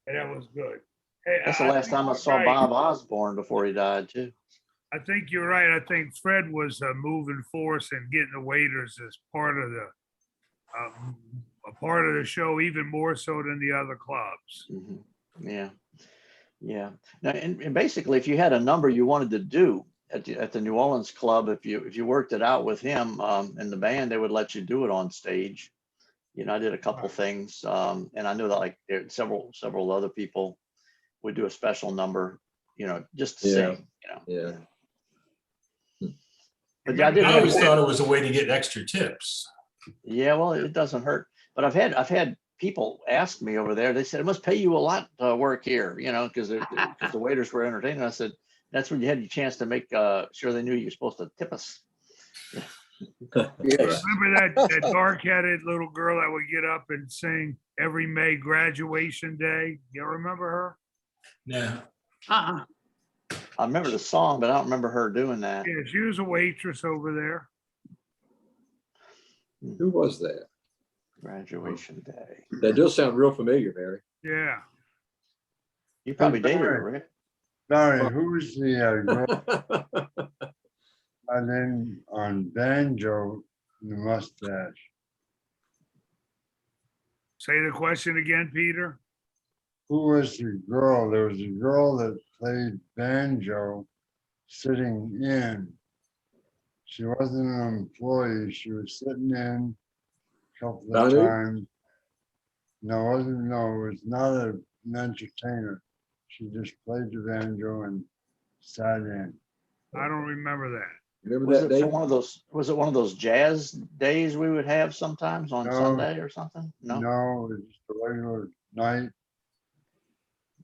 And that was good. Hey, That's the last think time I you're saw right. Bob Osborne before he died too. I think you're right. I think Fred was a moving force in getting the waiters as part of a part of the show, even more so than the other clubs. Mhm. Yeah. Yeah. Now, and basically, if you had a number you wanted to do at the New Orleans club, if you worked it out with him and the band, they would let you do it on stage. You know, I did a couple things, and I knew that like several other people would do a special number, you know, just to Yeah. sing, you know. Yeah. But I did. I always thought it was a way to get extra tips. Yeah, well, it doesn't hurt. But I've had people ask me over there. They said it must pay you a lot to work here, you know, because the waiters were entertaining. I said that's when you had your chance to make sure they knew you were supposed to tip us. Yes. Remember that dark-headed little girl that would get up and sing every May graduation day? You remember her? Yeah. Uh-uh. I remember the song, but I don't remember her doing that. Yeah, she was a waitress over there. Who was that? Graduation day. That does sound real familiar, Mary. Yeah. You probably dated her, Rick. Sorry, who's the girl and then on banjo, the mustache? Say the question again, Peter. Who was the girl? There was a girl that played banjo sitting in. She wasn't an employee. She was sitting in a couple of Donu? times. No, it was not an entertainer. She just played the banjo and sat in. I don't remember that. Remember Was that it day? for one of those, was it one of those jazz days we would have sometimes on No. Sunday or something? No? No, it was just a regular night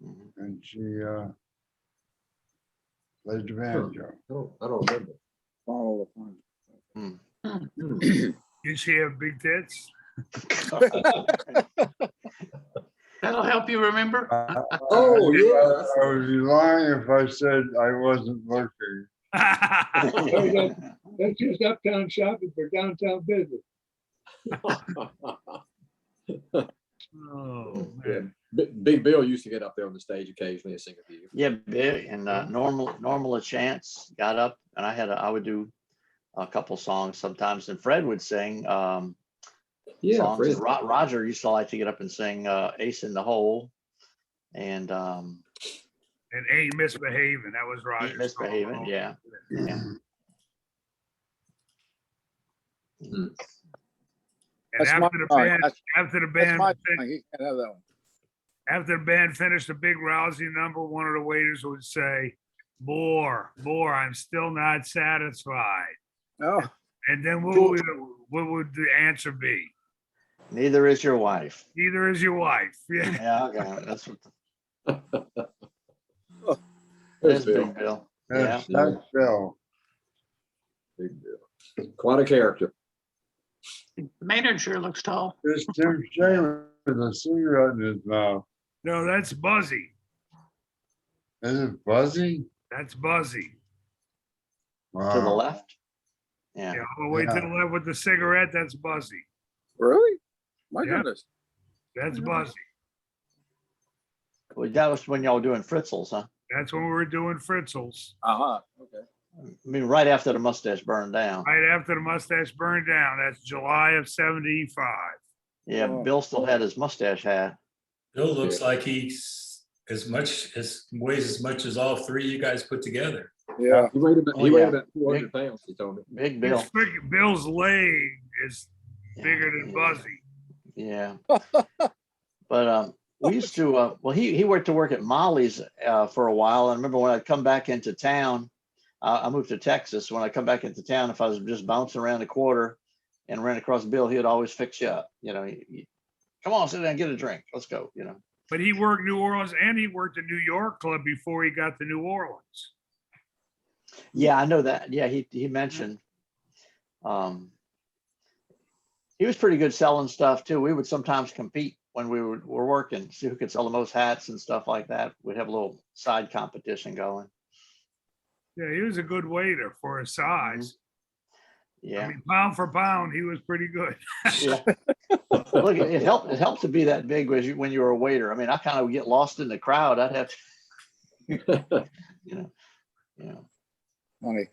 Mhm. and she played the banjo. I don't remember. All the time. Hmm. Did she have big tits? That'll help you remember. Oh, yeah. I would be lying if I said I wasn't looking. That's just uptown shopping for downtown business. Oh, Yeah. man. Big Bill used to get up there on the stage occasionally and sing a few. Yeah, big and normal a chance got up and I would do a couple songs sometimes and Fred would sing Yeah, songs. Fred. And Roger used to like to get up and sing Ace in the Hole and And Ain't Misbehaving. That was Roger's. Ain't Misbehaving, song. yeah. Yeah. And That's my after the song. band, That's after the that's band, my song. He can't have that one. after the band finished a big rousing number, one of the waiters would say, "More, I'm still not satisfied." Oh, And then what would the answer be? Neither is your wife. Neither is your wife. Yeah. Yeah, okay. That's what There's there's Bill. Big Bill. Yeah. That's Bill. Big Bill. Quite a character. Maynard sure looks tall. There's Tim Shea with a cigarette in his mouth. No, that's Buzzy. Is it Buzzy? That's Buzzy. To the Wow. left. Yeah. Yeah, all the way to Yeah. the left with the cigarette, that's Buzzy. really? My Yeah. goodness. That's Buzzy. Well, that was when y'all were doing Fritzels, huh? That's when we were doing Fritzels. Uh-huh. Okay. I mean, right after the mustache burned down. Right after the mustache burned down. That's July of '75. Yeah, Oh. Bill still had his mustache hat. Bill looks like he's weighs as much as all three of you guys put together. Yeah. He weighed about, Oh, he weighed yeah. about 200 pounds, he told me. Big Bill. Bill's leg is bigger than Yeah. Buzzy. Yeah. But we used to, well, he went to work at Molly's for a while. I remember when I'd come back into town, I moved to Texas. When I come back into town, if I was just bouncing around the quarter and ran across Bill, he would always fix you up. You know, come on, sit down, and get a drink. Let's go, you know. But he worked New Orleans and he worked the New York club before he got to New Orleans. Yeah, I know that. Yeah, he mentioned. He was pretty good selling stuff too. We would sometimes compete when we were working, see who could sell the most hats and stuff like that. We'd have a little side competition going. Yeah, he was a good waiter for his size. I Yeah. mean, pound for pound, he was pretty good. Yeah. Look, it helped to be that big when you were a waiter. I mean, I kind of get lost in the crowd. I'd have to, you know. Funny.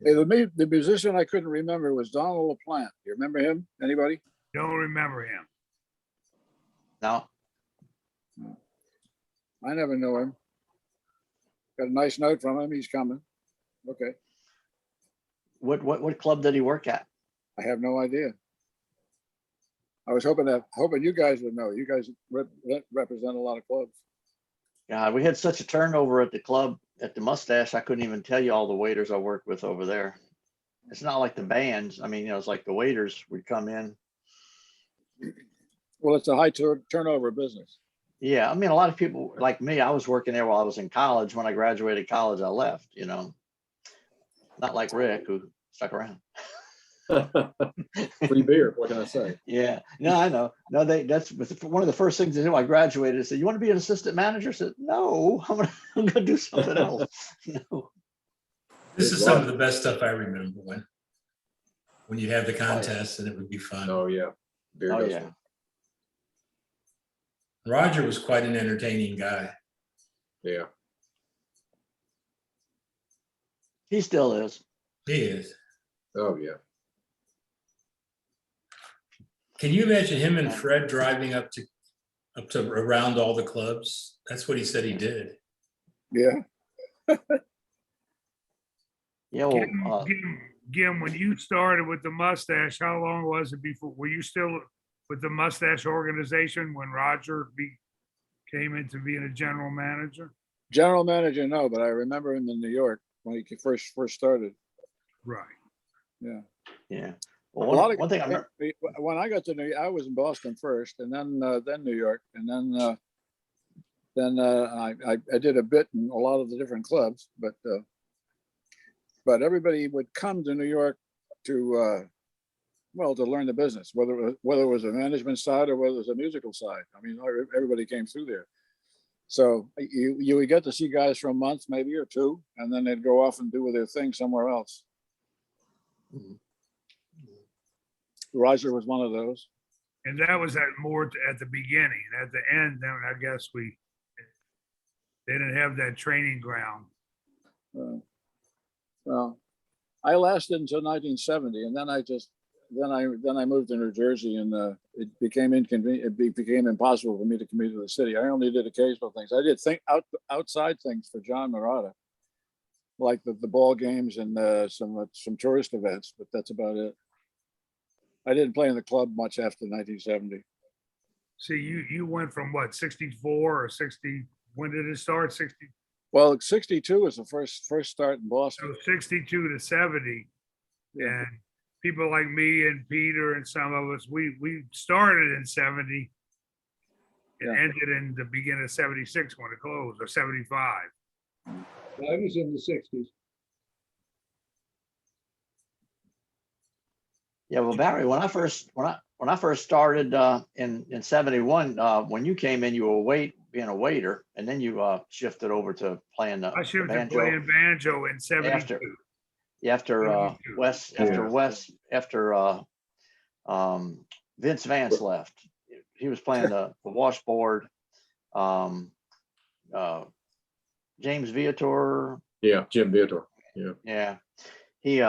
Hey, the musician I couldn't remember was Donald LaPlante. You remember him? Anybody? Don't remember him. No. I never knew him. Got a nice note from him. He's coming. Okay. What club did he work at? I have no idea. I was hoping you guys would know. You guys represent a lot of clubs. God, we had such a turnover at the club at the Mustache. I couldn't even tell you all the waiters I worked with over there. It's not like the bands. I mean, it's like the waiters would come in. Well, it's a high turnover business. Yeah, I mean, a lot of people like me, I was working there while I was in college. When I graduated college, I left, Not like Rick, who stuck around. Free beer, what can I say? Yeah, no, I know. No, that's one of the first things they do. I graduated. I said, "You want to be an assistant manager?" I said, "No, I'm gonna do something else." No. This Good is some luck. of the best stuff I remember when you'd have the yeah. contest and it would be fun. Oh, yeah. Beer Oh goes yeah. fun. Roger was quite an entertaining guy. Yeah. He still is. He is. Oh, yeah. Can you imagine him and Fred driving up to around all the clubs? That's what he said he did. Yeah. Yeah. Well, Gim, when you started with the mustache, how long was it before? Were you still with the mustache organization when Roger came into being a general manager? General manager, no, but I remember him in New York when he first started. Right. Yeah. yeah. A Well, lot of one thing I remember. when I got to New, I was in Boston first, and then New York, and then I did a bit in a lot of the different clubs, but everybody would come to New York to to learn the business, whether it was a management side or whether it was a musical side. I mean, everybody came through there. So you would get to see guys for a month, maybe, or two, and then they'd go off and do their thing somewhere else. Mhm. Roger was one of those. And that was at the beginning. At the end, then I guess they didn't have that training ground. Well, I lasted until 1970, and then I moved to New Jersey, and it became inconvenient. It became impossible for me to commute to the city. I only did occasional things. I did outside things for John Marotta, like the ball games and some tourist events, but that's about it. I didn't play in the club much after 1970. See, you went from what, 64 or 60? When did it start? 60? Well, 62 was the first start in Boston. So 62 to 70. Yeah. And people like me and Peter and some of us, we started in 70 and Yeah. ended in the beginning of 76 when it closed, or 75. I was in the sixties. Yeah, well, Barry, when I first started in 71, when you came in, you were being a waiter, and then you shifted over to playing the I shifted to banjo playing banjo in 72. after Vince Vance left. He was playing the washboard. James Viator. Yeah, Jim Viator. Yeah, he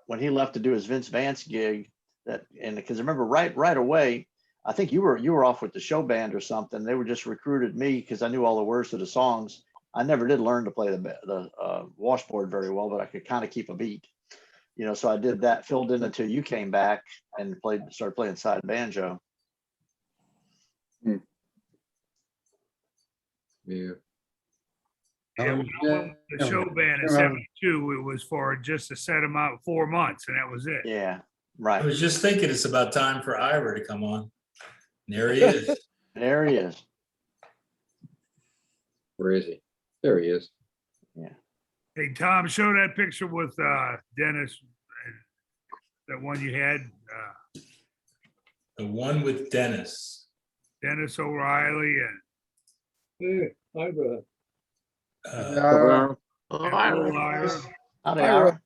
when he left to do his Vince Vance gig, because I remember right away, I think you were off with the show band or something. They were just recruited me because I knew all the words to the songs. I never did learn to play the washboard very well, but I could kind of keep a beat, so I did that, filled in until you came back and started playing side banjo. Yeah. Yeah, when I went with the show band in 72, it was for just a set amount, 4 months, and that was it. Yeah, I right. was just thinking it's about time for Ira to come on. And there he is. There he is. Where is he? There he is. Hey, Tom, show that picture with Dennis, that one you had, The one with Dennis. Dennis O'Reilly and Hey, Ira. Uh, Oh, and Ira. Will Iyer. Howdy, Ira.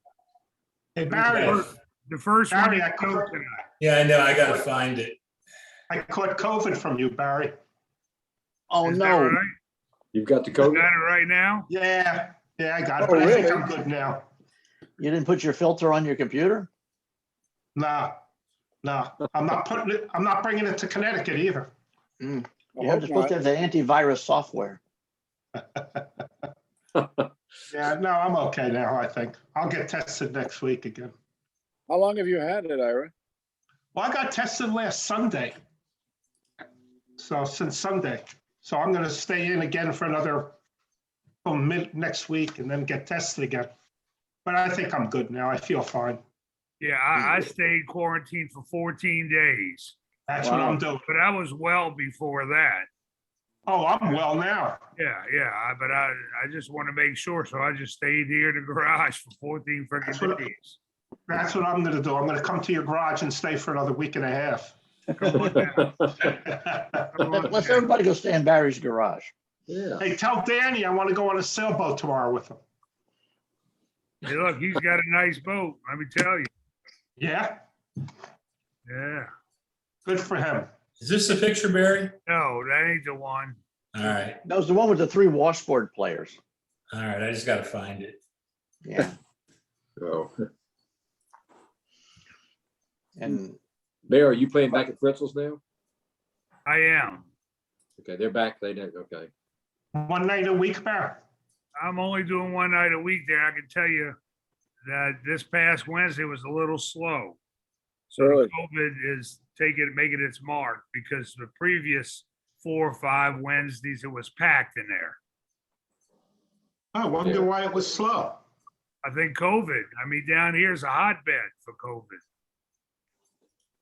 Hey, Barry, The first one Barry, you I showed caught, tonight. yeah, I know. I got to find it. I caught COVID from you, Barry. Oh, Is that no. right? You've got the You code? got it right now? Yeah, I got it, Oh, but I think really? I'm good now. You didn't put your filter on your computer? No, I'm not bringing it to Connecticut either. You're hope supposed to have not. the antivirus software. Yeah, no, I'm okay now, I think. I'll get tested next week again. How long have you had it, Ira? Well, I got tested last Sunday. So since Sunday. So I'm gonna stay in again for another next week and then get tested again. But I think I'm good now. I feel fine. Yeah, I stayed quarantined for 14 days, That's what Wow. I'm doing. but I was well before that. Oh, I'm well now. Yeah, but I just want to make sure, so I just stayed here in the garage for 14 That's freaking what- days. That's what I'm gonna do. I'm gonna come to your garage and stay for another week and a half. Let's everybody go stay in Barry's garage. Yeah. Hey, tell Danny I want to go on a sailboat tomorrow with him. Hey, look, he's got a nice boat, let me tell you. Yeah, Yeah. good for him. Is this the picture, Barry? No, that ain't the one. All right, That was the one with the 3 washboard players. all right, I just gotta find it. Yeah. Oh. And Bear, are you playing back at Fritzel's now? I am. Okay, they're back. They don't, okay. One night a week, Bear. I'm only doing one night a week there. I can tell you that this past Wednesday was a little slow. So Really? COVID is making its mark because the previous 4 or 5 Wednesdays, it was packed in there. I wonder why it was slow. I think COVID, I mean, down here is a hotbed for COVID.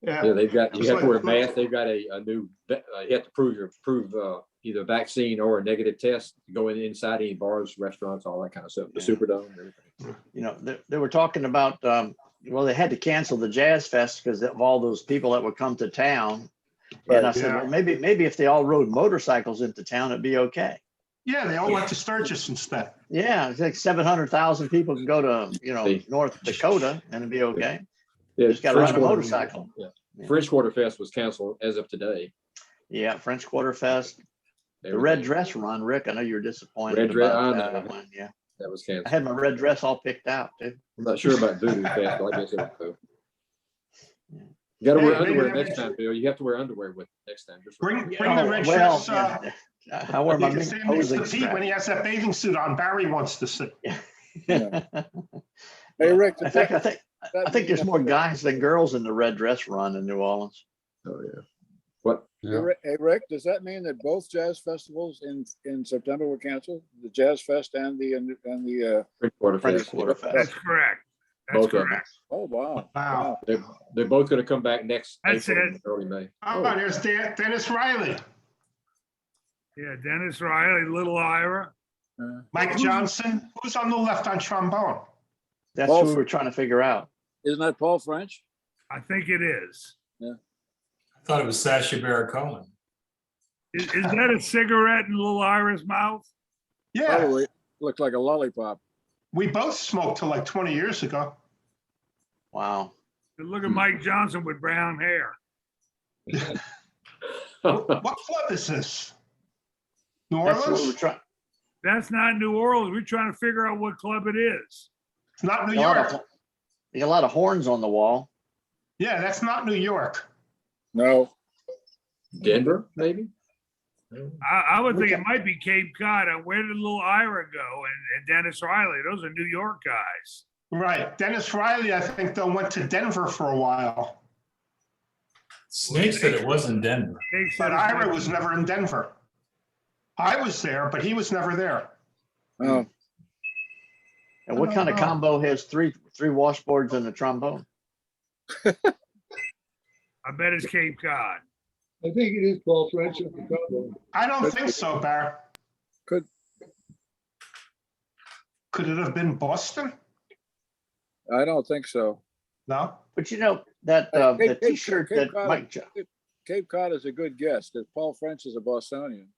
Yeah, they've got, you Just have to wear a like- mask. They've got a new, you have to prove either vaccine or a negative test to go inside any bars, restaurants, all that kind of stuff, the Superdome, and everything. you know, they were talking about, well, they had to cancel the Jazz Fest because of all those people that would come to town. And I Right, said, yeah. well, maybe if they all rode motorcycles into town, it'd be okay. Yeah, they all went to Sturgis instead. Yeah, it's like 700,000 people can go to, you know, They- North Dakota and it'd be okay. Yeah, Just gotta ride a French Quarter- motorcycle. Yeah. Yeah. French Quarter Fest was canceled as of today. Yeah, French Quarter Fest, the red dress run, Rick, I know you were disappointed Red dress, about I that know. one. Yeah, That was I canceled. had my red dress all picked out, too. I'm not sure about Voodoo Fest, but I guess it will go. Yeah. You gotta wear Hey, maybe underwear that next makes- time, Bill. You have to wear underwear with next time. Just Bring remember. the Oh, red well, shirts. yeah, I wear my You can mink see Mr. posing Pete when strap. he has that bathing suit on. Barry wants to see. Hey, Rick. In fact, I think there's more guys than girls in the red dress run in New Orleans. Oh, yeah. What? Yeah. Hey, Rick, does that mean that both jazz festivals in September were canceled? The Jazz Fest and the, French Quarter French Fest. Quarter That's Fest. correct. That's Both of them. correct. oh, wow. Wow. They're both gonna come back next That's April, it. early May. Oh, there's Dennis Riley, Yeah, Dennis Riley, Little Ira. Mike Johnson. Who's on the left on trombone? That's Well, what we were trying to figure out. Isn't that Paul French? I think it is. I thought it was Sasha Baron Cohen. Is that a cigarette in Little Ira's mouth? Yeah, Probably looked like a lollipop. we both smoked till like 20 years ago. Wow. Look at Mike Johnson with brown hair. What club is this? New That's what we're Orleans? trying. That's not New Orleans. We're trying to figure out what club it is. It's not New A lot York. of- a lot of horns on the wall. Yeah, that's not New York. No, Denver, maybe? I would think it might be Cape Cod. Where did Little Ira go and Dennis Riley? Those are New York guys. Right. Dennis Riley, I think, though, went to Denver for a while, Snake said it was in Denver. They said but Ira was never in Denver. I was there, but he was never there. no. And what kind of combo has three washboards and a trombone? I bet it's Cape Cod. I think it is Paul French at the trombone. I don't think so, Bar. Could- Could it have been Boston? I don't think so. No? But you know, that, the t-shirt Cape that Cod- Mike, Cape Cod is a good guess because Paul French is a Bostonian.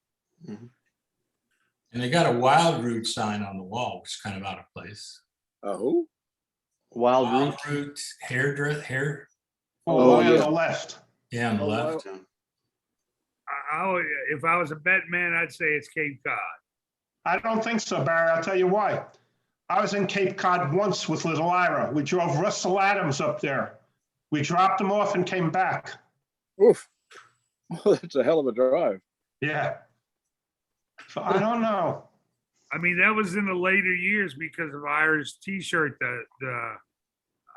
And they got a Wild Root sign on the wall, which is kind of out of place. Who? Wild Root. Wild Root hair. Oh, Oh, on yeah. the left. Yeah, on the Oh, left. If I was a bet man, I'd say it's Cape Cod. I don't think so, Barry. I'll tell you why. I was in Cape Cod once with Little Ira. We drove Russell Adams up there. We dropped him off and came back. Oof. Well, that's a hell of a drive. Yeah. So I don't know. I mean, that was in the later years because of Ira's t-shirt, the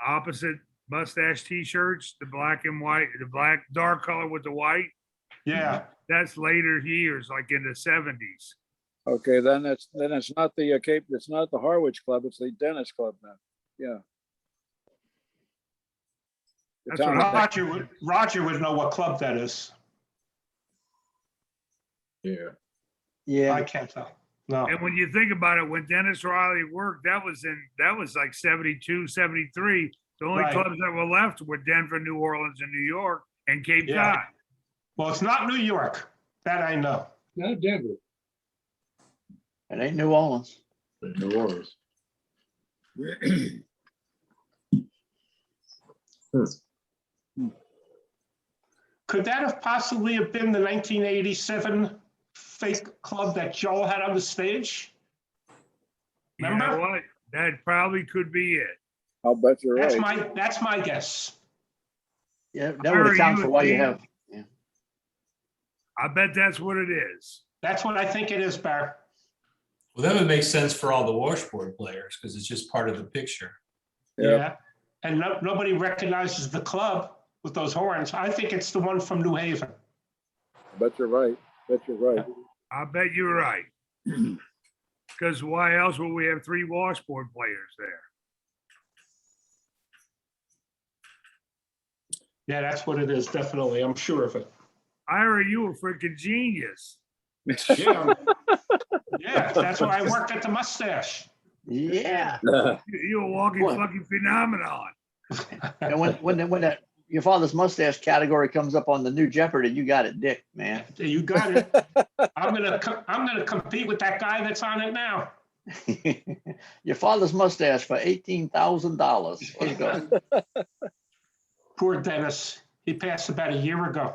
opposite mustache t-shirts, the black and white, the black dark color with the white. Yeah. That's later years, like in the 70s. Okay, then it's not the Cape. It's not the Harwich Club. It's the Dennis Club now. Yeah. The That's town what of Roger would know what club that is. Yeah. Yeah. I can't tell. No. And when you think about it, when Dennis Riley worked, that was like 72, 73. The only Right. clubs that were left were Denver, New Orleans, and New York, and Cape Yeah. Cod. Well, it's not New York. That I know. Not Denver. It ain't New Orleans. New Orleans. Could that have possibly have been the 1987 fake club that Joel had on the stage? You know Remember? what? That probably could be it. I'll bet you're right. That's my guess. Yeah, that Barry, would account you for would why you think- have, I bet that's what it is. That's what I think it is, Bar. Well, that would make sense for all the washboard players because it's just part of the picture. Yeah. Yeah. And nobody recognizes the club with those horns. I think it's the one from New Haven. Bet you're right. Bet you're right. I bet you're right. Because why else would we have 3 washboard players there? Yeah, that's what it is, definitely. I'm sure of it. Ira, you a freaking genius. Yeah. Yeah, that's why I worked at the mustache. yeah. You're a walking What? fucking phenomenon. And when that, your father's mustache category comes up on the new Jeopardy, you got it, Dick, man. You got it. I'm gonna compete with that guy that's on it now. Your father's mustache for $18,000. Let's go. Poor Dennis. He passed about a year ago.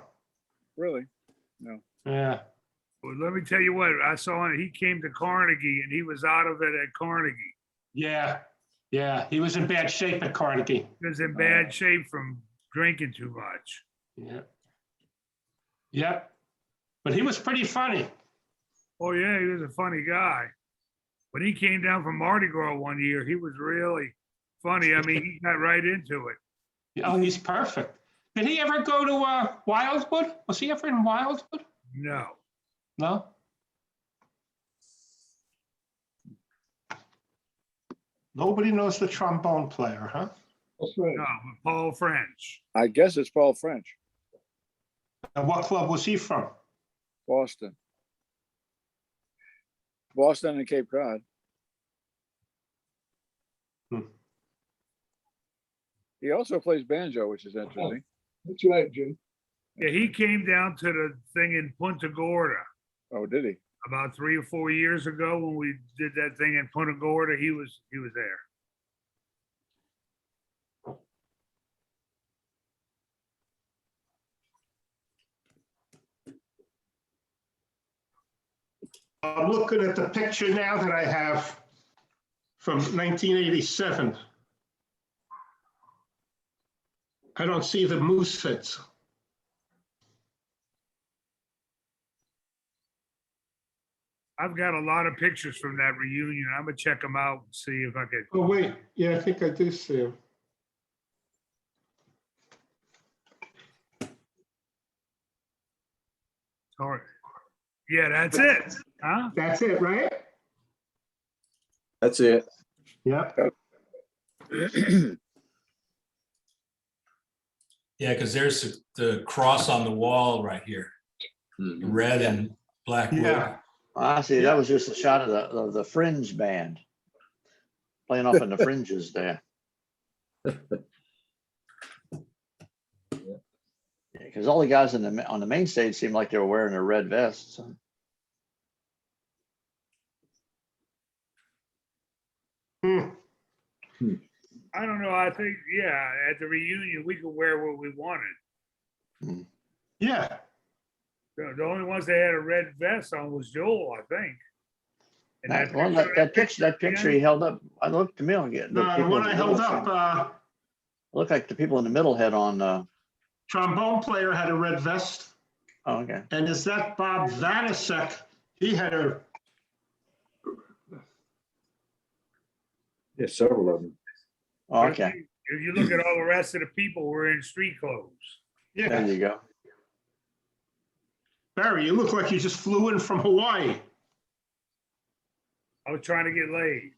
Really? Yeah. Well, let me tell you what, I saw him, he came to Carnegie and he was out of it at Carnegie. Yeah. Yeah. He was in bad shape at Carnegie. He was in bad shape from drinking too much. Yeah. Yep. But he was pretty funny. Oh, yeah, he was a funny guy. When he came down from Mardi Gras one year, he was really funny. I mean, he got right into it. Oh, he's perfect. Did he ever go to Wildwood? Was he ever in Wildwood? No. No? Nobody knows the trombone player, huh? That's right. No, but Paul French. I guess it's Paul French, And what club was he from? Boston. Boston and Cape Cod. Hmm. He also plays banjo, which is interesting. That's right, Jim. Yeah, he came down to the thing in Punta Gorda Oh, did he? about 3 or 4 years ago when we did that thing in Punta Gorda. He was there. I'm looking at the picture now that I have from 1987. I don't see the moose heads. I've got a lot of pictures from that reunion. I'm gonna check them out and see if I could. Oh, wait. Yeah, I think I do see him. Sorry. Yeah, that's it. Huh? That's it, right? That's it. Yep. Yeah, because there's the cross on the wall right here, Mhm. red and black. wood. Yeah. I see, that was just a shot of the Fringe band. Playing off in the fringes there. Because all the guys on the main stage seemed like they were wearing their red vests. Hmm. I don't know. I think, yeah, at the reunion, we could wear what we wanted. Yeah. The only ones that had a red vest on was Joel, I think. And Well, that picture he held up, I looked to me again. No, the one I held up, Looked like the people in the middle had on, trombone player had a red vest. oh, okay. And is that Bob Vanasek? He had a, Yeah, several of them. Oh, okay, If you look at all the rest of the people, we're in street clothes. there yeah. you go. Barry, you look like you just flew in from Hawaii. I was trying to get laid.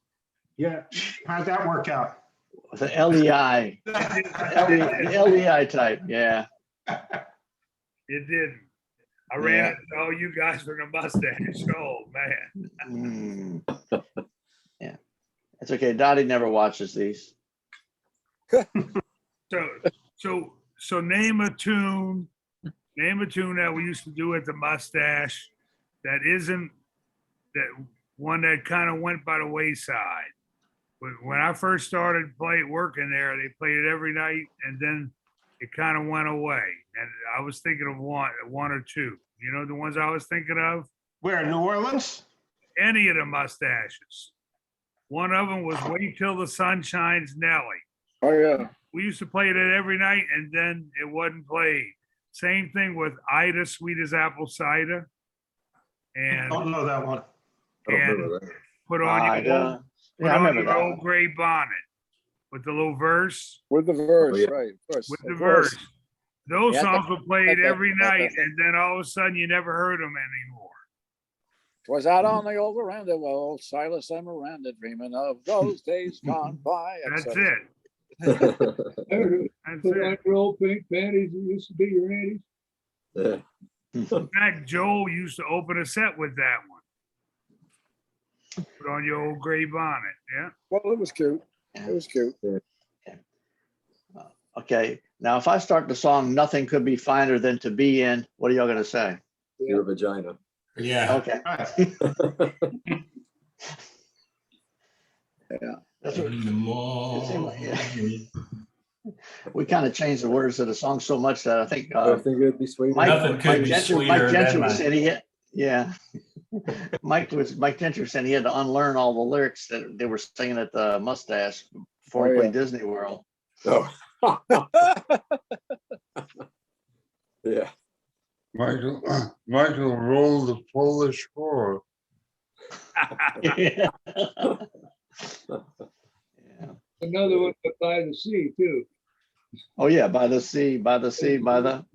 Yeah. How'd that work out? The LEI, LEI type, yeah. It didn't. I ran into all you guys from the mustache. Oh, man. Mm. Yeah, it's okay. Dottie never watches these. So name a tune that we used to do at the Mustache that isn't that one that kind of went by the wayside. When I first started working there, they played it every night, and then it kind of went away. And I was thinking of one or two. You know the ones I was thinking of? Where, New Orleans? Any of the Mustaches. One of them was "Wait Till the Sun Shines," Nelly. Oh, yeah. We used to play it every night, and then it wasn't played. Same thing with "Ida, Sweet as Apple Cider," and Don't know that one. I don't remember that. put on Yeah, I your remember that old one. gray bonnet with the little verse. With the verse, yeah. right, of course. With the of course. verse. Those Yeah, songs were played that- every that- night, and then all of a sudden you never heard them anymore. Was out on the old veranda, well, old Silas and Miranda dreaming of those days gone by. That's etc. it. I heard it. That's Put on it. your old pink panties that used to be your aunties. Yeah. In fact, Joel used to open a set with that one. Put on your old gray bonnet. Yeah. Well, it was cute. It was cute. Okay, now if I start the song, "Nothing Could Be Finer Than to Be In," what are y'all gonna say? Your vagina. Yeah. Okay. Right. That's what, In the morning. we kind of changed the words of the song so much that I think Nothing could be sweeter. Nothing could be sweeter than my- said he had, yeah. Mike Gentry said he had to unlearn all the lyrics that they were singing at the Mustache before he Oh, played Disney World. Oh. Yeah. Michael rolled the Polish horror. Yeah. Another one but by the sea too. Oh, yeah, by the sea, by the sea, by the,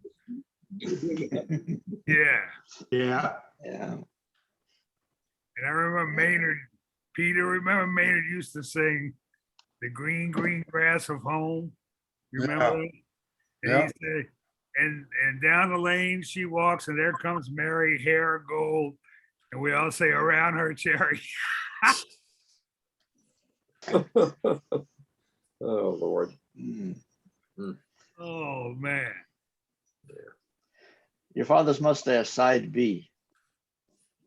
Yeah. Yeah. yeah. And I remember Maynard, Peter, remember Maynard used to sing "The Green, Green Grass of Home." You remember that? And Yeah. he said, and down the lane she walks, and there comes Mary, hair of gold. And we all say, "Around her cherry." Oh, Lord. Mm. Oh, man. Your Father's Mustache, side B.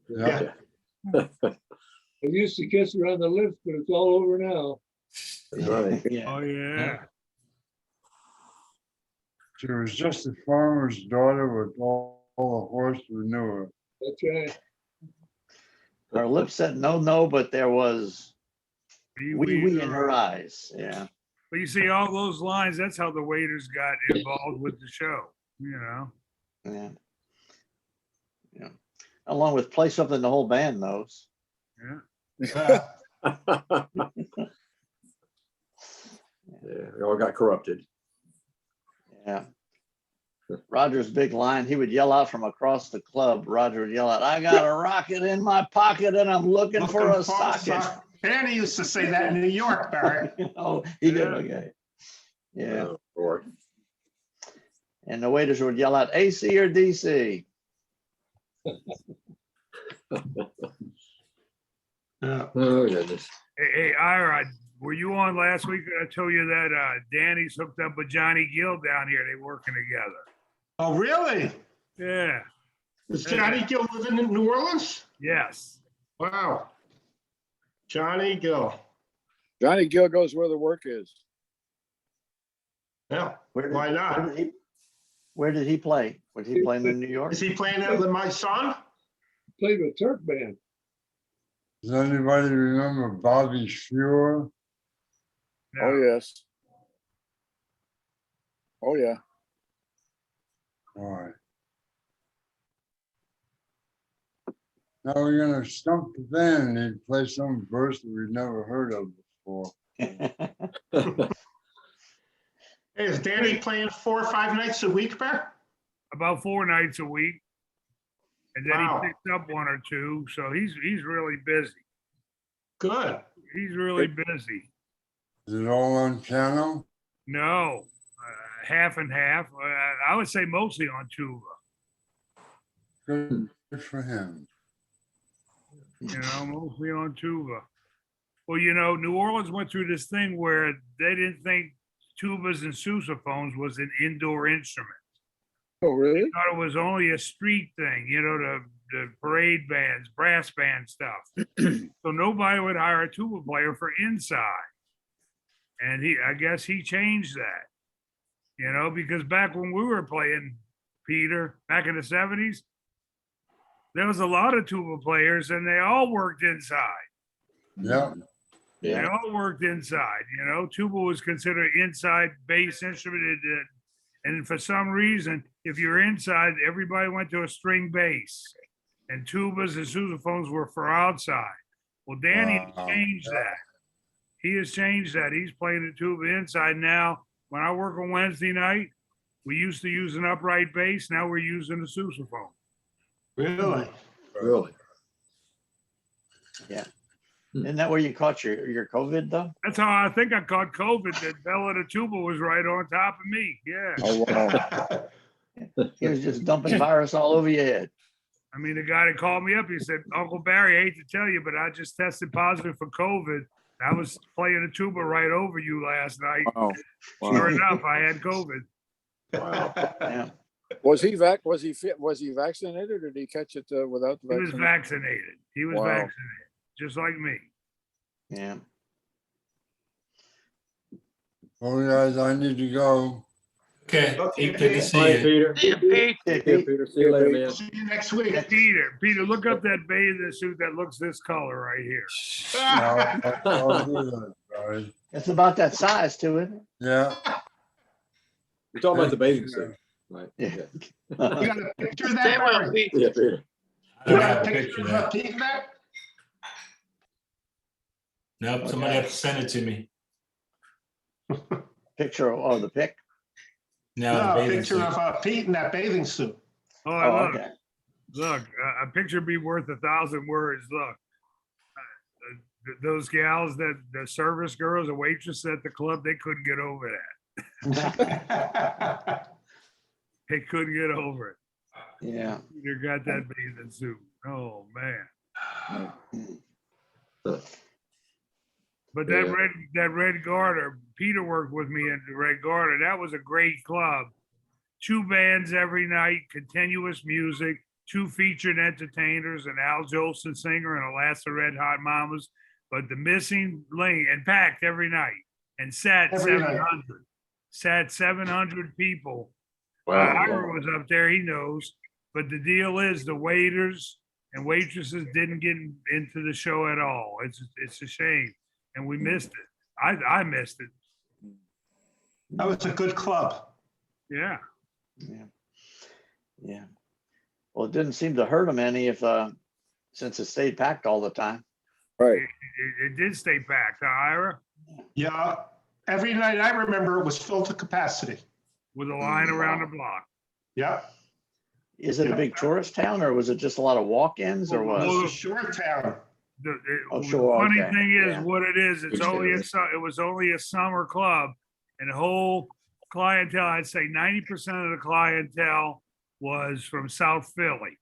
Yeah. I used to kiss her on the lips, but it's all over now. Right. Yeah. Oh, yeah. She was just a farmer's daughter with all the horse manure. That's right. Her lips said no, no, but there was Wee, wee wee, wee in her eyes. Yeah. But you see, all those lines, that's how the waiters got involved with the show, you know? Yeah. Yeah. Along with play something the whole band knows. Yeah. Yeah, we all got corrupted. Yeah. Roger's big line, he would yell out from across the club. Roger would yell out, "I got a rocket in my pocket and I'm looking for a socket." Danny used to say that in New York, Barry. Oh, he did, okay. Yeah. Oh, Lord. And the waiters would yell out, "AC or DC?" Yeah. Oh, goodness. Hey, Ira, were you on last week? I told you that Danny's hooked up with Johnny Gill down here. They're working together. Oh, really? Yeah. Is Johnny Gill living in New Orleans? Yes. Wow. Johnny Gill. Johnny Gill goes where the work is. Yeah. Where Why not? Where did he play? Was he playing in New York? Is he playing out with my son? Played with Turk Band. Does anybody remember Bobby Shore? Oh, yes. Oh, yeah. All right. Now we're gonna stump the band and he'd play some verse that we've never heard of before. Hey, is Danny playing 4 or 5 nights a week, Bear? About 4 nights a week. And then Wow. he picked up 1 or 2. So he's really busy. Good. He's really busy. Is it all on piano? No, half and half. I would say mostly on tuba. Good for him. You know, mostly on tuba. Well, you know, New Orleans went through this thing where they didn't think tubas and sousaphones was an indoor instrument. Oh, really? Thought it was only a street thing, you know, the parade bands, brass band stuff. So nobody would hire a tuba player for inside. And I guess he changed that, you know, because back when we were playing, Peter, back in the 70s, there was a lot of tuba players and they all worked inside. Yeah, They all worked inside, you know, tuba was considered inside bass instrument. And for some reason, if you're inside, everybody went to a string bass and tubas and sousaphones were for outside. Well, Danny has Wow. changed that. He has changed that. He's playing the tuba inside now. When I work on Wednesday night, we used to use an upright bass. Now we're using a sousaphone. Really? Really? Isn't that where you caught your COVID though? That's how I think I caught COVID. That Bella the tuba was right on top of me. Yeah. Oh, wow. He was just dumping virus all over your head. I mean, the guy that called me up, he said, Uncle Barry, I hate to tell you, but I just tested positive for COVID. I was playing the tuba right over you last night. Wow. Sure Wow. enough, I had COVID. Yeah. Was he vaccinated or did he catch it without the He was vaccine? vaccinated. He was Wow. vaccinated, just like me. Yeah. well, guys, I need to go. Okay, Okay, Pete, good to All see right, you. Peter. See you, Pete. Hey, Yeah, Pete. Peter, see you later, man. See you next week. Peter, look up that bathing suit that looks this color right here. I'll do that, guys. It's about that size too, isn't Yeah, We're talking about the bathing suit, right? Yeah. Okay. it? You got a picture of that? Stay well, Barry? Pete. Yeah, Peter. I You don't got have a a picture picture of of that. Pete in that? Nope, somebody have to send it to me. Picture of the pic? No, the No, a bathing picture suit. of Pete in that bathing suit. Oh, Oh, look, okay. look, a picture be worth 1,000 words. Look, those gals the service girls, the waitress at the club, they couldn't get over that. They couldn't get over it. Yeah. Peter got that bathing suit. Oh, man. But Yeah. that Red Garter, Peter worked with me at the Red Garter. That was a great club. 2 bands every night, continuous music, 2 featured entertainers, an Al Jolson singer and a Alaska Red Hot Mamas. But the missing link, and packed every night, and sat Every night. 700. Sat 700 people. Wow. Ira was up there, he knows. But the deal is the waiters and waitresses didn't get into the show at all. It's a shame. And we missed it. I missed it. That was a good club. Yeah. Yeah. Yeah. Well, it didn't seem to hurt them any since it stayed packed all the time. Right. It did stay packed, huh, Ira? Yeah. Every night I remember it was filled to capacity. With a line around the block. Yeah. Is it a big tourist town or was it just a lot of walk-ins or It what? was a short town. Oh, The sure, funny okay, thing is, yeah. what it is, it was only a summer club, and the whole clientele, I'd say 90% of the clientele was from South Philly.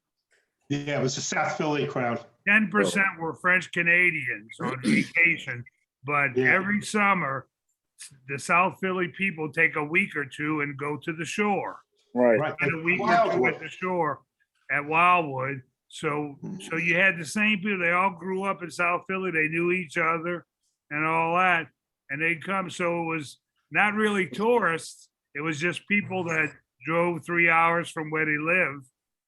Yeah, it was a South Philly crowd. 10% were French Canadians on vacation, but Yeah. every summer, the South Philly people take a week or 2 and go to the shore. Right. Right. Spend a week or 2 Wildwood. at the shore at Wildwood. So you had the same people. They all grew up in South Philly. They knew each other and all that, and they'd come. So it was not really tourists. It was just people that drove 3 hours from where they live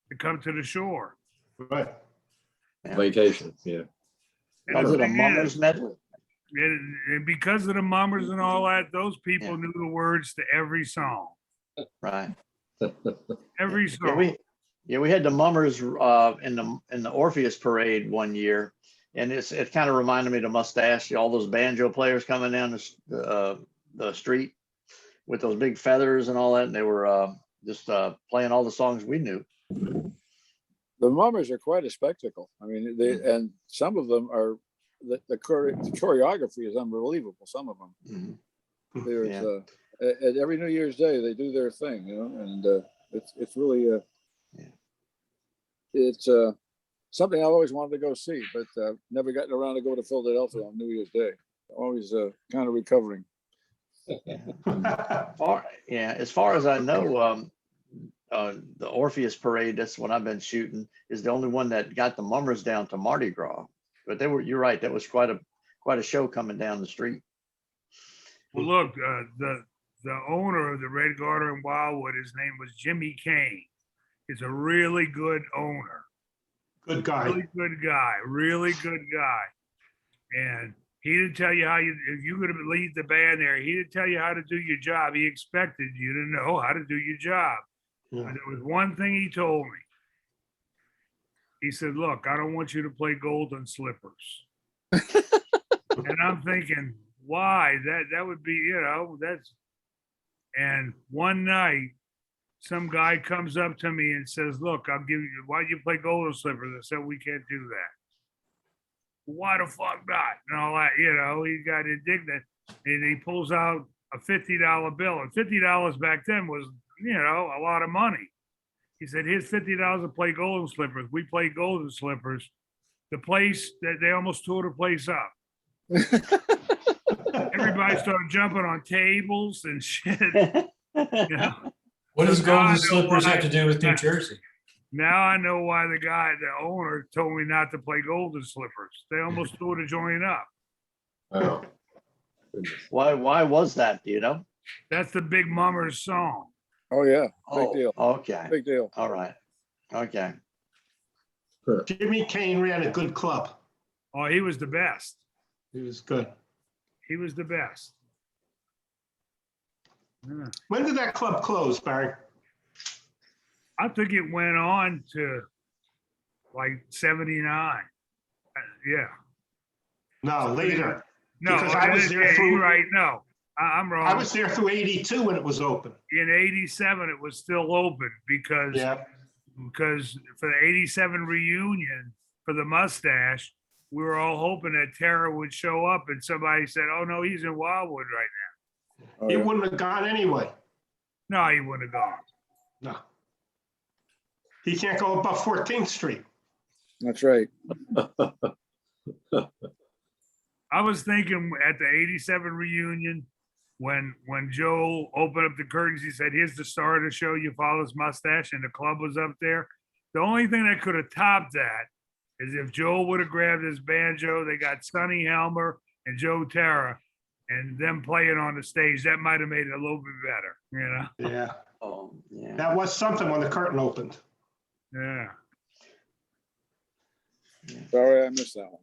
to come to the shore. Right. Vacation, yeah. And Was the it a thing mummers is, medley? and because of the mummers and all that, those people Yeah. knew the words to every song. Right. Every Yeah, song. we had the mummers in the Orpheus parade one year, and it kind of reminded me of the Mustache, all those banjo players coming down the street with those big feathers and all that, and they were just playing all the songs we knew. The mummers are quite a spectacle. I mean, and some of them are, the choreography is unbelievable, some of them. Mhm. There's, Yeah. at every New Year's Day, they do their thing, and it's really, it's something I've always wanted to go see, but never gotten around to go to Philadelphia on New Year's Day. Always kind of recovering. As far as I know, the Orpheus Parade, that's what I've been shooting, is the only one that got the mummers down to Mardi Gras. But you're right, that was quite a show coming down the street. Well, look, the owner of the Red Garter in Wildwood, his name was Jimmy Kane. He's a really good owner. Good guy. Really good guy. And he didn't tell you if you were to lead the band there, he didn't tell you how to do your job. He expected you to know how to do your job. Yeah. And there was one thing he told me. He said, look, I don't want you to play Golden Slippers. And I'm thinking, why? That would be, and one night, some guy comes up to me and says, look, I'll give you, why do you play Golden Slippers? I said, we can't do that. Why the fuck not? And all that, he got indignant and he pulls out a $50 bill. And $50 back then was, a lot of money. He said, here's $50 to play Golden Slippers. We played Golden Slippers. The place, they almost tore the place up. Everybody started jumping on tables and shit. What does So now I Golden know Slippers why- have to do with New Jersey? Now I know why the owner told me not to play Golden Slippers. They almost tore the joint up. Oh. Why was that? Do you know? That's the Big Mummers song. Oh, yeah, big Oh, deal, okay. big deal. All right. Okay. Jimmy Kane ran a good club. Oh, he was the best. He was good. He was the best. Yeah. When did that club close, Barry? I think it went on to like 79. Yeah. No, later. No, Because I was there yeah, through- you're right. No, I'm wrong. I was there through 82 when it was open. In 87, it was still open because for the 87 reunion for the Mustache, we were all hoping that Tara would show up and somebody said, oh no, he's in Wildwood right Oh, He yeah. wouldn't have gone anyway. now. No, he wouldn't have gone. No. He can't go above 14th Street. That's right. I was thinking at the 87 reunion, when Joe opened up the curtains, he said, here's the star of the show, your father's mustache, and the club was up there. The only thing that could have topped that is if Joe would have grabbed his banjo, they got Sonny Helmer and Joe Terra, and them playing on the stage. That might have made it a little bit better, Yeah. Oh, yeah. That was something when the curtain opened. Yeah. Sorry, I missed that one.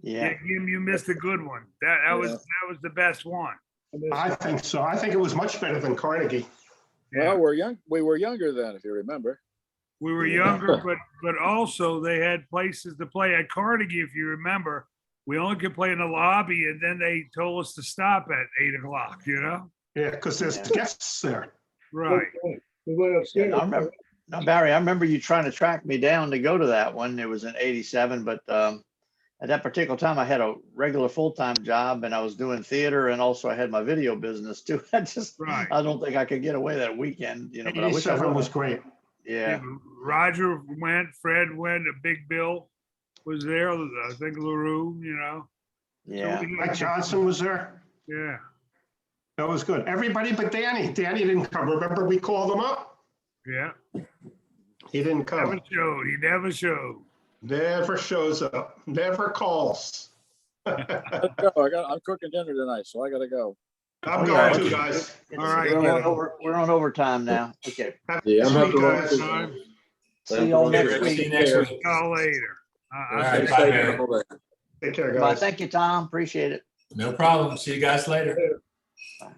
Yeah. Yeah, Jim, you missed a good one. That was the best one. I think so. I think it was much better than Carnegie. Yeah. Well, we were younger then, if you remember. We were younger, but also they had places to play at Carnegie. If you remember, we only could play in the lobby, and then they told us to stop at 8 o'clock. Yeah, because there's Yeah. guests there. Right? We went upstairs. I remember. Now, Barry, I remember you trying to track me down to go to that one. It was in 87, but at that particular time, I had a regular full-time job and I was doing theater and also I had my video business too. Right. I don't think I could get away that weekend, but I wish I 87 would. was great. Yeah. Roger went, Fred went, a Big Bill was there. I think LaRue. Yeah. Mike Johnson was there. Yeah. That was good. Everybody but Danny. Danny didn't come. Remember we called him up? Yeah. He didn't Never come. showed. He never showed. Never shows up. Never calls. Let's go. I'm cooking dinner tonight, so I gotta go. I'm Yeah. going to, guys. All right. We're on overtime now. Okay. Yeah, I'm Sweet having guys. Time. See y'all next See week. you next week. Y'all later. All right, bye, Barry. Take care, Bye. guys. Thank you, Tom. Appreciate it. No problem. See you guys later. Later. Bye.